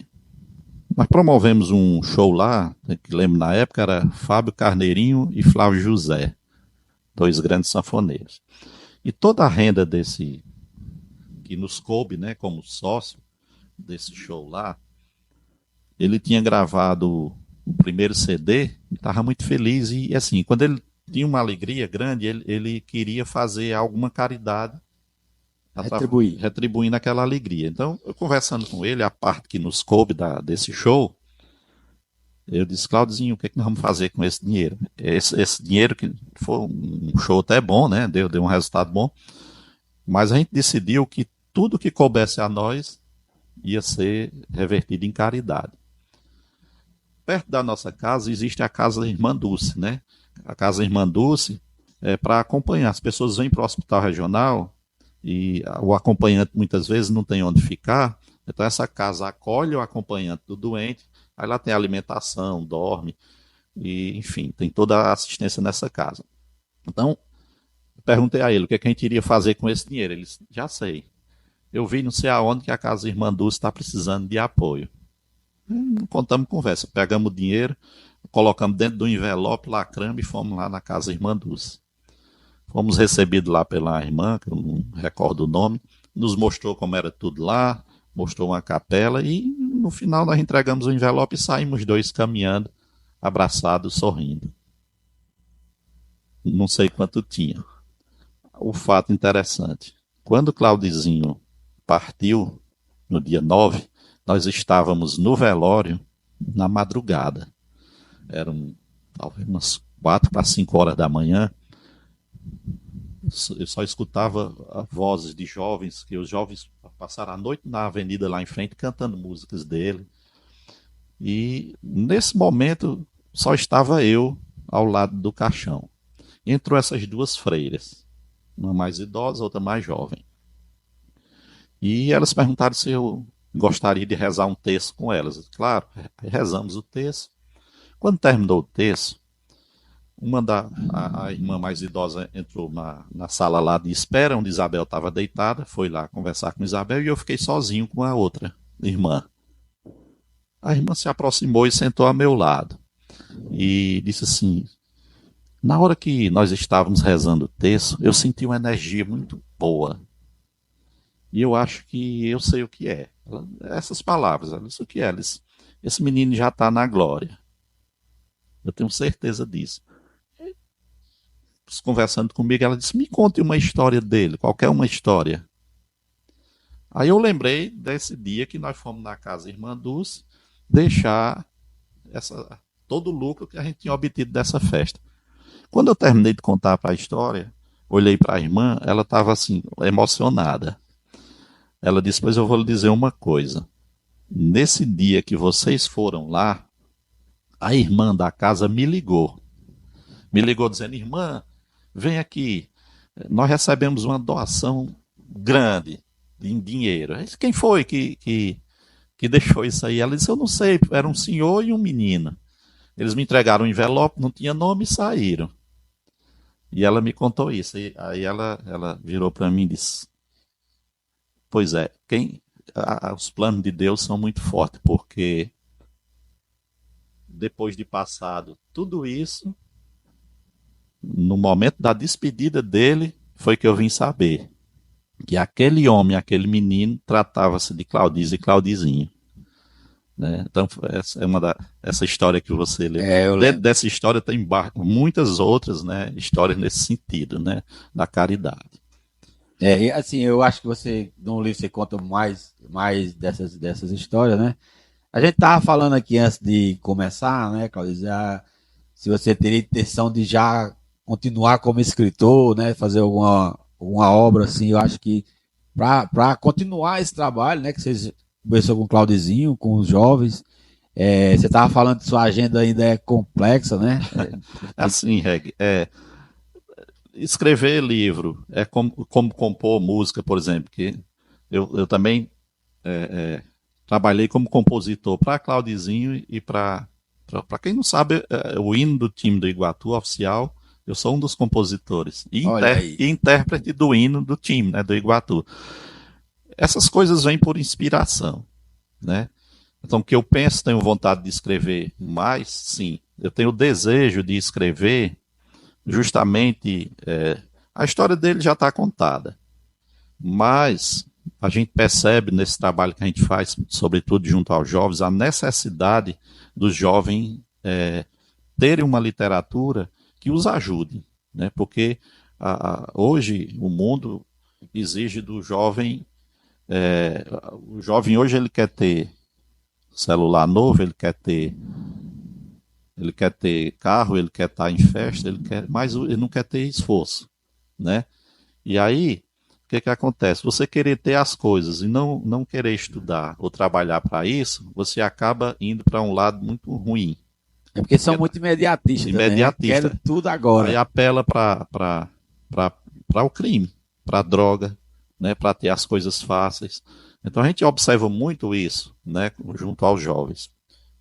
nós promovemos um show lá, que lembro na época, era Fábio Carneirinho e Flávio José, 2 grandes sanfoneiros. E toda a renda desse, que nos coube, né, como sócio desse show lá, ele tinha gravado o primeiro CD, estava muito feliz e assim, quando ele tinha uma alegria grande, ele queria fazer alguma caridade, retribuindo aquela alegria. Então, eu conversando com ele, a parte que nos coube desse show, eu disse, Claudinho, o que nós vamos fazer com esse dinheiro? Esse dinheiro que foi um show até bom, né? Deu um resultado bom, mas a gente decidiu que tudo que coubesse a nós ia ser revertido em caridade. Perto da nossa casa existe a Casa Irmã Dulce, né? A Casa Irmã Dulce é para acompanhar. As pessoas vêm para o hospital regional e o acompanhante muitas vezes não tem onde ficar, então essa casa acolhe o acompanhante do doente, aí lá tem alimentação, dorme, e enfim, tem toda a assistência nessa casa. Então, perguntei a ele o que a gente iria fazer com esse dinheiro. Ele disse, já sei. Eu vi não sei aonde que a Casa Irmã Dulce está precisando de apoio. Contamos conversa, pegamos o dinheiro, colocamos dentro do envelope, lacramos e fomos lá na Casa Irmã Dulce. Fomos recebidos lá pela irmã, que eu não recordo o nome, nos mostrou como era tudo lá, mostrou uma capela e no final nós entregamos o envelope e saímos 2 caminhando, abraçados, sorrindo. Não sei quanto tinha. O fato interessante, quando o Claudizinho partiu, no dia 9, nós estávamos no velório na madrugada. Eram talvez umas 4 para 5 horas da manhã. Eu só escutava vozes de jovens, que os jovens passaram a noite na avenida lá em frente cantando músicas dele. E nesse momento só estava eu ao lado do caixão. Entrou essas 2 freiras, uma mais idosa, outra mais jovem. E elas perguntaram se eu gostaria de rezar um terço com elas. Claro, rezamos o terço. Quando terminou o terço, a irmã mais idosa entrou na sala lá de espera, onde Isabel estava deitada, foi lá conversar com Isabel e eu fiquei sozinho com a outra irmã. A irmã se aproximou e sentou ao meu lado e disse assim, na hora que nós estávamos rezando o terço, eu senti uma energia muito boa. E eu acho que eu sei o que é. Essas palavras, ela disse o que é. Ela disse, esse menino já está na glória. Eu tenho certeza disso. Conversando comigo, ela disse, me conte uma história dele, qualquer uma história. Aí eu lembrei desse dia que nós fomos na Casa Irmã Dulce deixar todo o lucro que a gente tinha obtido dessa festa. Quando eu terminei de contar para a história, olhei para a irmã, ela estava assim, emocionada. Ela disse, pois eu vou lhe dizer uma coisa. Nesse dia que vocês foram lá, a irmã da casa me ligou. Me ligou dizendo, irmã, vem aqui, nós recebemos uma doação grande em dinheiro. Eu disse, quem foi que deixou isso aí? Ela disse, eu não sei, era um senhor e um menino. Eles me entregaram um envelope, não tinha nome e saíram. E ela me contou isso. E aí ela virou para mim e disse, pois é, os planos de Deus são muito fortes, porque depois de passado tudo isso, no momento da despedida dele, foi que eu vim saber que aquele homem, aquele menino, tratava-se de Claudiz e Claudizinho. Né? Então, essa história que você leu. Dentro dessa história tem muitas outras, né, histórias nesse sentido, né, da caridade. E assim, eu acho que você, no livro, você conta mais dessas histórias, né? A gente tava falando aqui antes de começar, né, Claudiz, se você teria intenção de já continuar como escritor, né, fazer alguma obra assim, eu acho que para continuar esse trabalho, né, que vocês começou com o Claudizinho, com os jovens, Você estava falando que sua agenda ainda é complexa, né? Assim, Reg, escrever livro é como compor música, por exemplo, que eu também trabalhei como compositor para Claudizinho e para quem não sabe, o hino do time do Iguatu oficial, eu sou um dos compositores e, Olha aí. e intérprete do hino do time, né, do Iguatu. Essas coisas vêm por inspiração, né? Então, o que eu penso, tenho vontade de escrever mais, sim. Eu tenho o desejo de escrever justamente. A história dele já está contada, mas a gente percebe nesse trabalho que a gente faz, sobretudo junto aos jovens, a necessidade dos jovens terem uma literatura que os ajude, né? Porque hoje o mundo exige do jovem. O jovem hoje ele quer ter celular novo, ele quer ter carro, ele quer estar em festa, mas ele não quer ter esforço, né? E aí, o que acontece? Você querer ter as coisas e não querer estudar ou trabalhar para isso, você acaba indo para um lado muito ruim. É porque são muito imediatistas, imediatista. Né? Quero tudo agora. Aí apela para o crime, para a droga, né? Para ter as coisas fáceis. Então a gente observa muito isso, né? Junto aos jovens.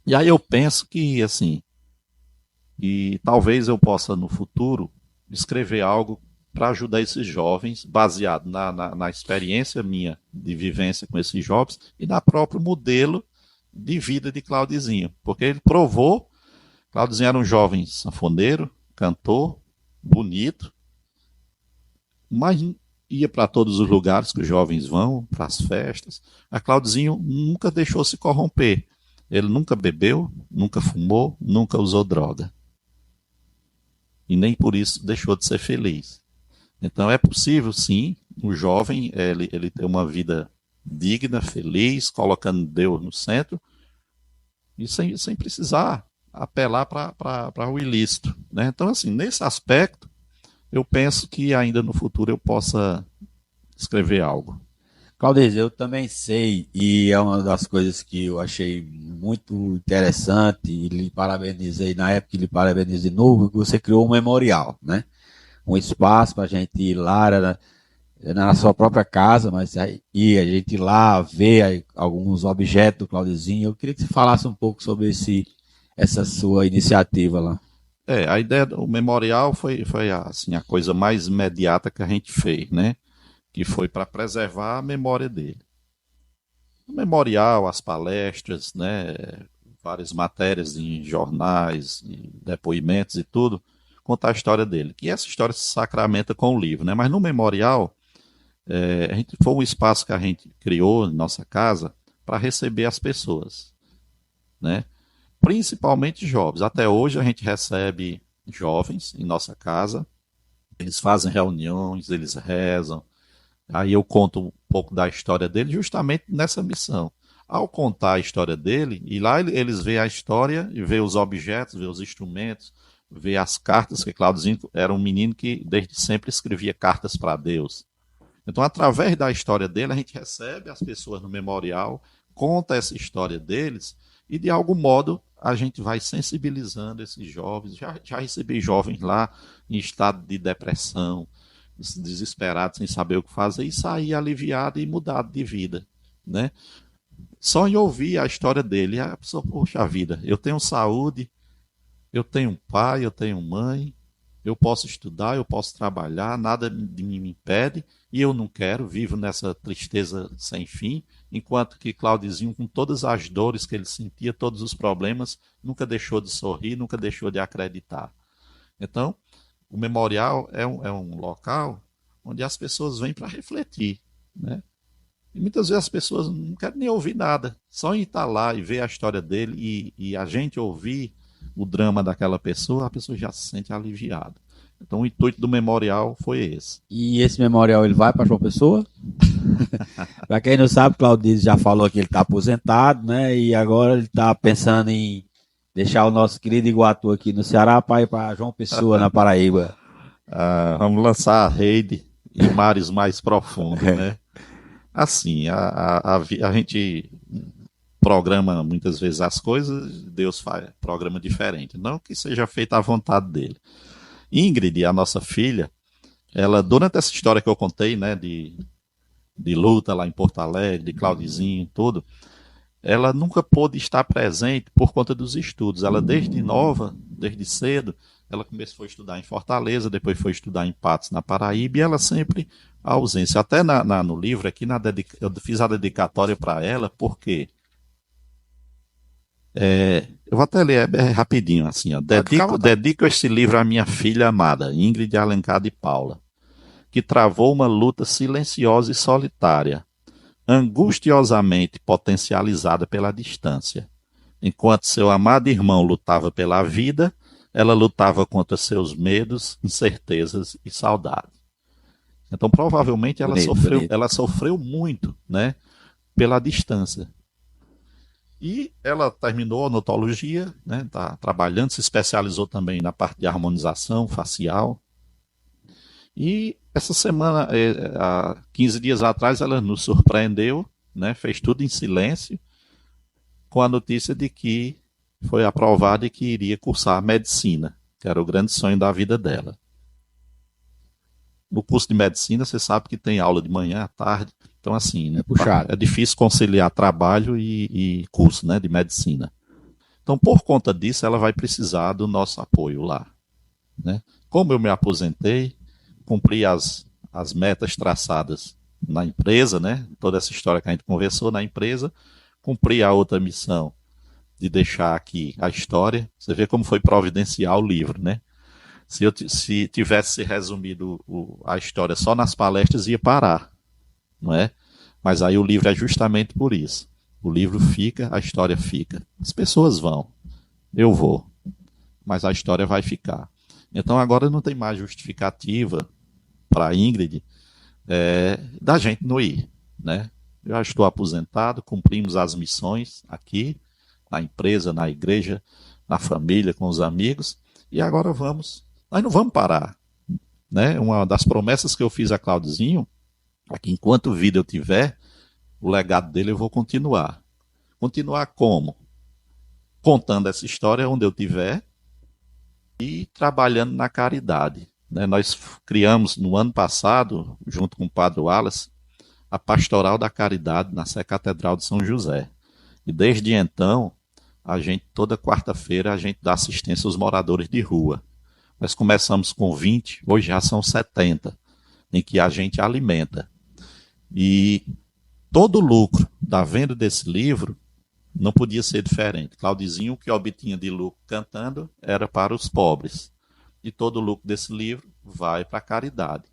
E aí eu penso que, assim, e talvez eu possa no futuro escrever algo para ajudar esses jovens, baseado na experiência minha de vivência com esses jovens e na próprio modelo de vida de Claudizinho. Porque ele provou, Claudizinho era um jovem sanfoneiro, cantor, bonito, mas ia para todos os lugares que os jovens vão, para as festas. A Claudizinho nunca deixou se corromper. Ele nunca bebeu, nunca fumou, nunca usou droga. E nem por isso deixou de ser feliz. Então é possível, sim, o jovem ele ter uma vida digna, feliz, colocando Deus no centro, e sem precisar apelar para o ilícito, né? Então, assim, nesse aspecto, eu penso que ainda no futuro eu possa escrever algo. Claudio, eu também sei, e é uma das coisas que eu achei muito interessante, e lhe parabenizei na época, e lhe parabenizo de novo, que você criou um memorial, né? Um espaço para a gente ir lá, na sua própria casa, mas aí a gente ir lá ver alguns objetos do Claudizinho. Eu queria que você falasse um pouco sobre essa sua iniciativa lá. A ideia do memorial foi assim, a coisa mais imediata que a gente fez, né? Que foi para preservar a memória dele. O memorial, as palestras, né? Várias matérias em jornais, em depoimentos e tudo, contar a história dele. Que essa história se sacramenta com o livro, né? Mas no memorial, foi um espaço que a gente criou em nossa casa para receber as pessoas, né? Principalmente jovens. Até hoje a gente recebe jovens em nossa casa, eles fazem reuniões, eles rezam. Aí eu conto um pouco da história dele justamente nessa missão. Ao contar a história dele, e lá eles veem a história, e veem os objetos, veem os instrumentos, veem as cartas, que Claudizinho era um menino que desde sempre escrevia cartas para Deus. Então, através da história dele, a gente recebe as pessoas no memorial, conta essa história deles, e de algum modo a gente vai sensibilizando esses jovens. Já recebi jovens lá em estado de depressão, desesperados, sem saber o que fazer, e sair aliviado e mudado de vida, né? Só em ouvir a história dele, a pessoa, poxa vida, eu tenho saúde, eu tenho pai, eu tenho mãe, eu posso estudar, eu posso trabalhar, nada de mim me impede, e eu não quero, vivo nessa tristeza sem fim, enquanto que Claudizinho, com todas as dores que ele sentia, todos os problemas, nunca deixou de sorrir, nunca deixou de acreditar. Então, o memorial é um local onde as pessoas vêm para refletir, né? E muitas vezes as pessoas não querem nem ouvir nada, só em estar lá e ver a história dele e a gente ouvir o drama daquela pessoa, a pessoa já se sente aliviada. Então o intuito do memorial foi esse. E esse memorial ele vai para João Pessoa? Para quem não sabe, Claudio já falou que ele está aposentado, né? E agora ele está pensando em deixar o nosso querido Iguatu aqui no Ceará para ir para João Pessoa, na Paraíba. Vamos lançar a rede em mares mais profundos, né? Assim, a gente programa muitas vezes as coisas, Deus faz programa diferente. Não que seja feita à vontade dele. Ingrid, a nossa filha, ela, durante essa história que eu contei, né, de luta lá em Porto Alegre, de Claudizinho, tudo, ela nunca pôde estar presente por conta dos estudos. Ela, desde nova, desde cedo, ela começou a estudar em Fortaleza, depois foi estudar em Patos, na Paraíba, e ela sempre a ausência. Até no livro aqui, eu fiz a dedicatória para ela, porque eu vou até ler rapidinho, assim, ó. Dedico este livro à minha filha amada, Ingrid Alencar de Paula, que travou uma luta silenciosa e solitária, angustiosamente potencializada pela distância. Enquanto seu amado irmão lutava pela vida, ela lutava contra seus medos, incertezas e saudades. Então, provavelmente, ela sofreu muito, né, pela distância. E ela terminou a odontologia, né, tá trabalhando, se especializou também na parte de harmonização facial. E essa semana, há 15 dias atrás, ela nos surpreendeu, né, fez tudo em silêncio, com a notícia de que foi aprovada e que iria cursar medicina, que era o grande sonho da vida dela. No curso de medicina, você sabe que tem aula de manhã, à tarde, então assim, né, é difícil conciliar trabalho e curso, né, de medicina. Então, por conta disso, ela vai precisar do nosso apoio lá, né? Como eu me aposentei, cumpri as metas traçadas na empresa, né, toda essa história que a gente conversou na empresa, cumpri a outra missão de deixar aqui a história. Você vê como foi providencial o livro, né? Se tivesse resumido a história só nas palestras, ia parar, não é? Mas aí o livro é justamente por isso. O livro fica, a história fica. As pessoas vão, eu vou, mas a história vai ficar. Então agora não tem mais justificativa para a Ingrid da gente não ir, né? Eu já estou aposentado, cumprimos as missões aqui, na empresa, na igreja, na família, com os amigos, e agora nós não vamos parar, né? Uma das promessas que eu fiz a Claudizinho é que enquanto vida eu tiver, o legado dele eu vou continuar. Continuar como? Contando essa história onde eu tiver e trabalhando na caridade, né? Nós criamos no ano passado, junto com o Padre Wallace, a Pastoral da Caridade na Sé Catedral de São José. E desde então, toda quarta-feira, a gente dá assistência aos moradores de rua. Nós começamos com 20, hoje já são 70, em que a gente alimenta. E todo o lucro da venda desse livro não podia ser diferente. Claudizinho, o que obtinha de lucro cantando, era para os pobres. E todo o lucro desse livro vai para a caridade.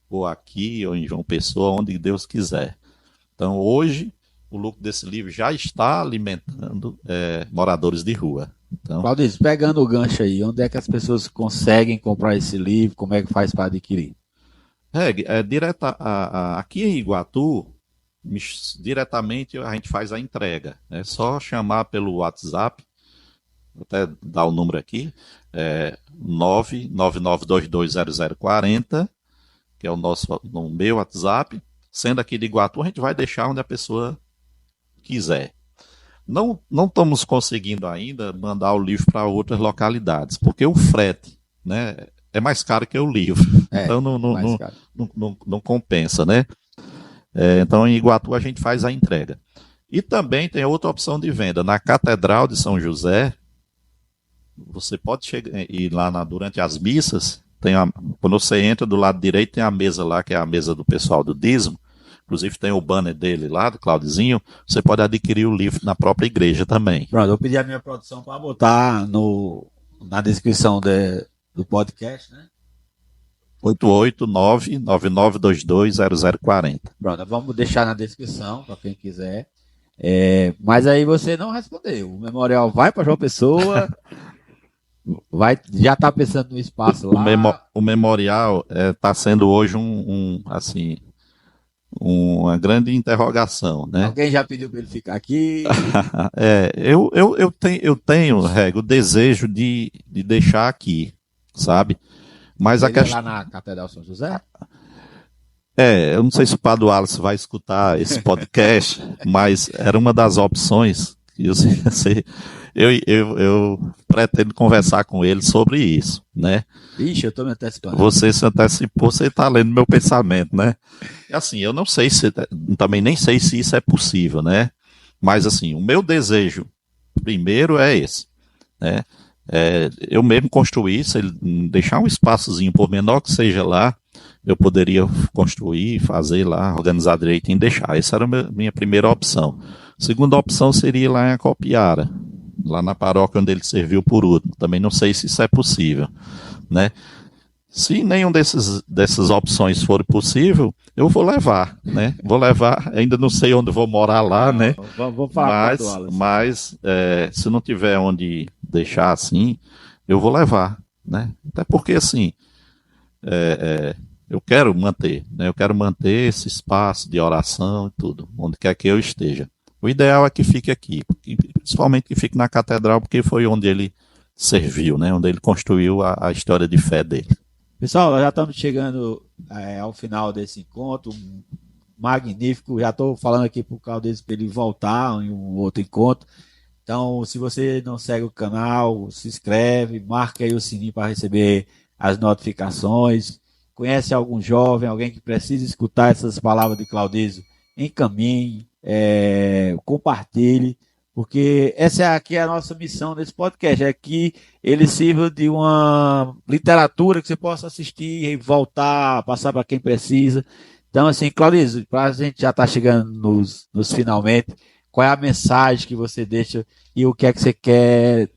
Ou aqui, ou em João Pessoa, onde Deus quiser. Então, hoje, o lucro desse livro já está alimentando moradores de rua. Então, Claudio, pegando o gancho aí, onde é que as pessoas conseguem comprar esse livro? Como é que faz para adquirir? Aqui em Iguatu, diretamente a gente faz a entrega. É só chamar pelo WhatsApp, vou até dar o número aqui, 999220040, que é no meu WhatsApp. Sendo aqui de Iguatu, a gente vai deixar onde a pessoa quiser. Não estamos conseguindo ainda mandar o livro para outras localidades, porque o frete, né, é mais caro que o livro. Então não compensa, né? Então em Iguatu a gente faz a entrega. E também tem outra opção de venda. Na Catedral de São José, você pode ir lá durante as missas. Quando você entra do lado direito, tem a mesa lá, que é a mesa do pessoal do dízimo. Inclusive tem o banner dele lá, do Claudizinho. Você pode adquirir o livro na própria igreja também. Pronto, eu pedi a minha produção para botar na descrição do podcast, né? 889-9922-0040. Pronto, vamos deixar na descrição para quem quiser. Mas aí você não respondeu. O memorial vai para João Pessoa... já está pensando no espaço lá. O memorial está sendo hoje uma grande interrogação, né? Alguém já pediu para ele ficar aqui? Eu tenho, Rego, o desejo de deixar aqui, sabe? Mas ele lá na Catedral São José? Eu não sei se o Padre Wallace vai escutar esse podcast, mas era uma das opções que eu pretendo conversar com ele sobre isso, né? Ixi, eu tô me antecipando. Você se antecipou, você está lendo meu pensamento, né? Assim, eu não sei se, também nem sei se isso é possível, né? Mas assim, o meu desejo primeiro é esse, né? Eu mesmo construir, se ele deixar um espaçozinho, por menor que seja lá, eu poderia construir, fazer lá, organizar direitinho e deixar. Essa era a minha primeira opção. Segunda opção seria lá em Acopiara, lá na paróquia onde ele serviu por último. Também não sei se isso é possível, né? Se nenhum dessas opções for possível, eu vou levar, né? Vou levar, ainda não sei onde vou morar lá, né? Vamos falar mas se não tiver onde deixar assim, eu vou levar, né? Até porque assim, eu quero manter, né? Eu quero manter esse espaço de oração e tudo, onde quer que eu esteja. O ideal é que fique aqui, principalmente que fique na catedral, porque foi onde ele serviu, né? Onde ele construiu a história de fé dele. Pessoal, nós já estamos chegando ao final desse encontro magnífico. Já estou falando aqui para o Claudêncio para ele voltar em um outro encontro. Então, se você não segue o canal, se inscreve, marca aí o sininho para receber as notificações. Conhece algum jovem, alguém que precisa escutar essas palavras de Claudêncio, encaminhe, compartilhe. Porque essa aqui é a nossa missão nesse podcast, é que ele sirva de uma literatura que você possa assistir e voltar, passar para quem precisa. Então, assim, Claudício, a gente já está chegando nos finalmente, qual é a mensagem que você deixa e o que é que você quer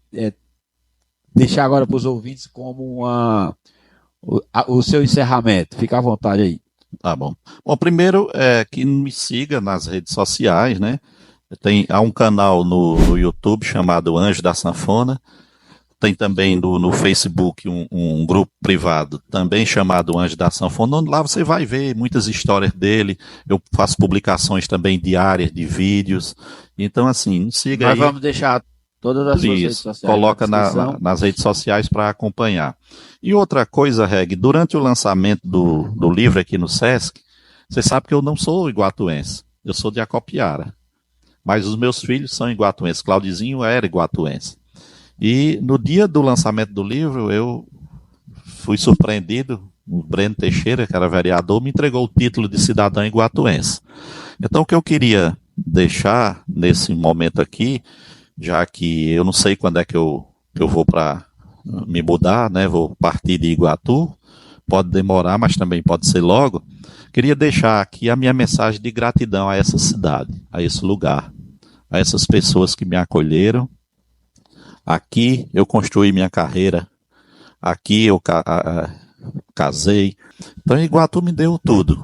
deixar agora para os ouvintes como o seu encerramento? Fica à vontade aí. Tá bom. Bom, primeiro que me siga nas redes sociais, né? Há um canal no YouTube chamado Anjo da Sanfona. Tem também no Facebook um grupo privado também chamado Anjo da Sanfona, onde lá você vai ver muitas histórias dele. Eu faço publicações também diárias de vídeos. Então, assim, siga aí. Nós vamos deixar todas as suas redes sociais. Coloca nas redes sociais para acompanhar. E outra coisa, Reg, durante o lançamento do livro aqui no Sesc, você sabe que eu não sou iguatuense, eu sou de Acopiara. Mas os meus filhos são iguatuenses. Claudizinho era iguatuense. E no dia do lançamento do livro, eu fui surpreendido. O Breno Teixeira, que era vereador, me entregou o título de cidadão iguatuense. Então, o que eu queria deixar nesse momento aqui, já que eu não sei quando é que eu vou para me mudar, né? Vou partir de Iguatu. Pode demorar, mas também pode ser logo. Queria deixar aqui a minha mensagem de gratidão a essa cidade, a esse lugar, a essas pessoas que me acolheram. Aqui eu construí minha carreira, aqui eu casei. Então Iguatu me deu tudo,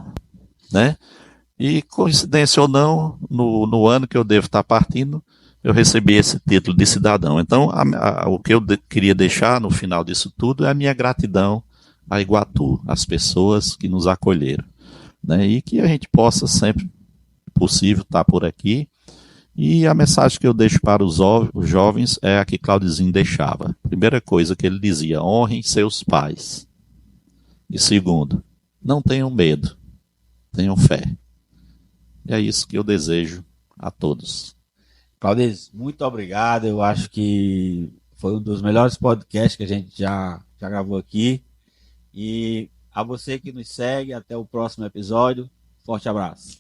né? E coincidência ou não, no ano que eu devo estar partindo, eu recebi esse título de cidadão. Então o que eu queria deixar no final disso tudo é a minha gratidão a Iguatu, às pessoas que nos acolheram, né? E que a gente possa sempre, possível, estar por aqui. E a mensagem que eu deixo para os jovens é a que Claudizinho deixava. Primeira coisa que ele dizia: honrem seus pais. E segundo, não tenham medo, tenham fé. E é isso que eu desejo a todos. Claudêncio, muito obrigado. Eu acho que foi um dos melhores podcasts que a gente já gravou aqui. E a você que nos segue, até o próximo episódio. Forte abraço.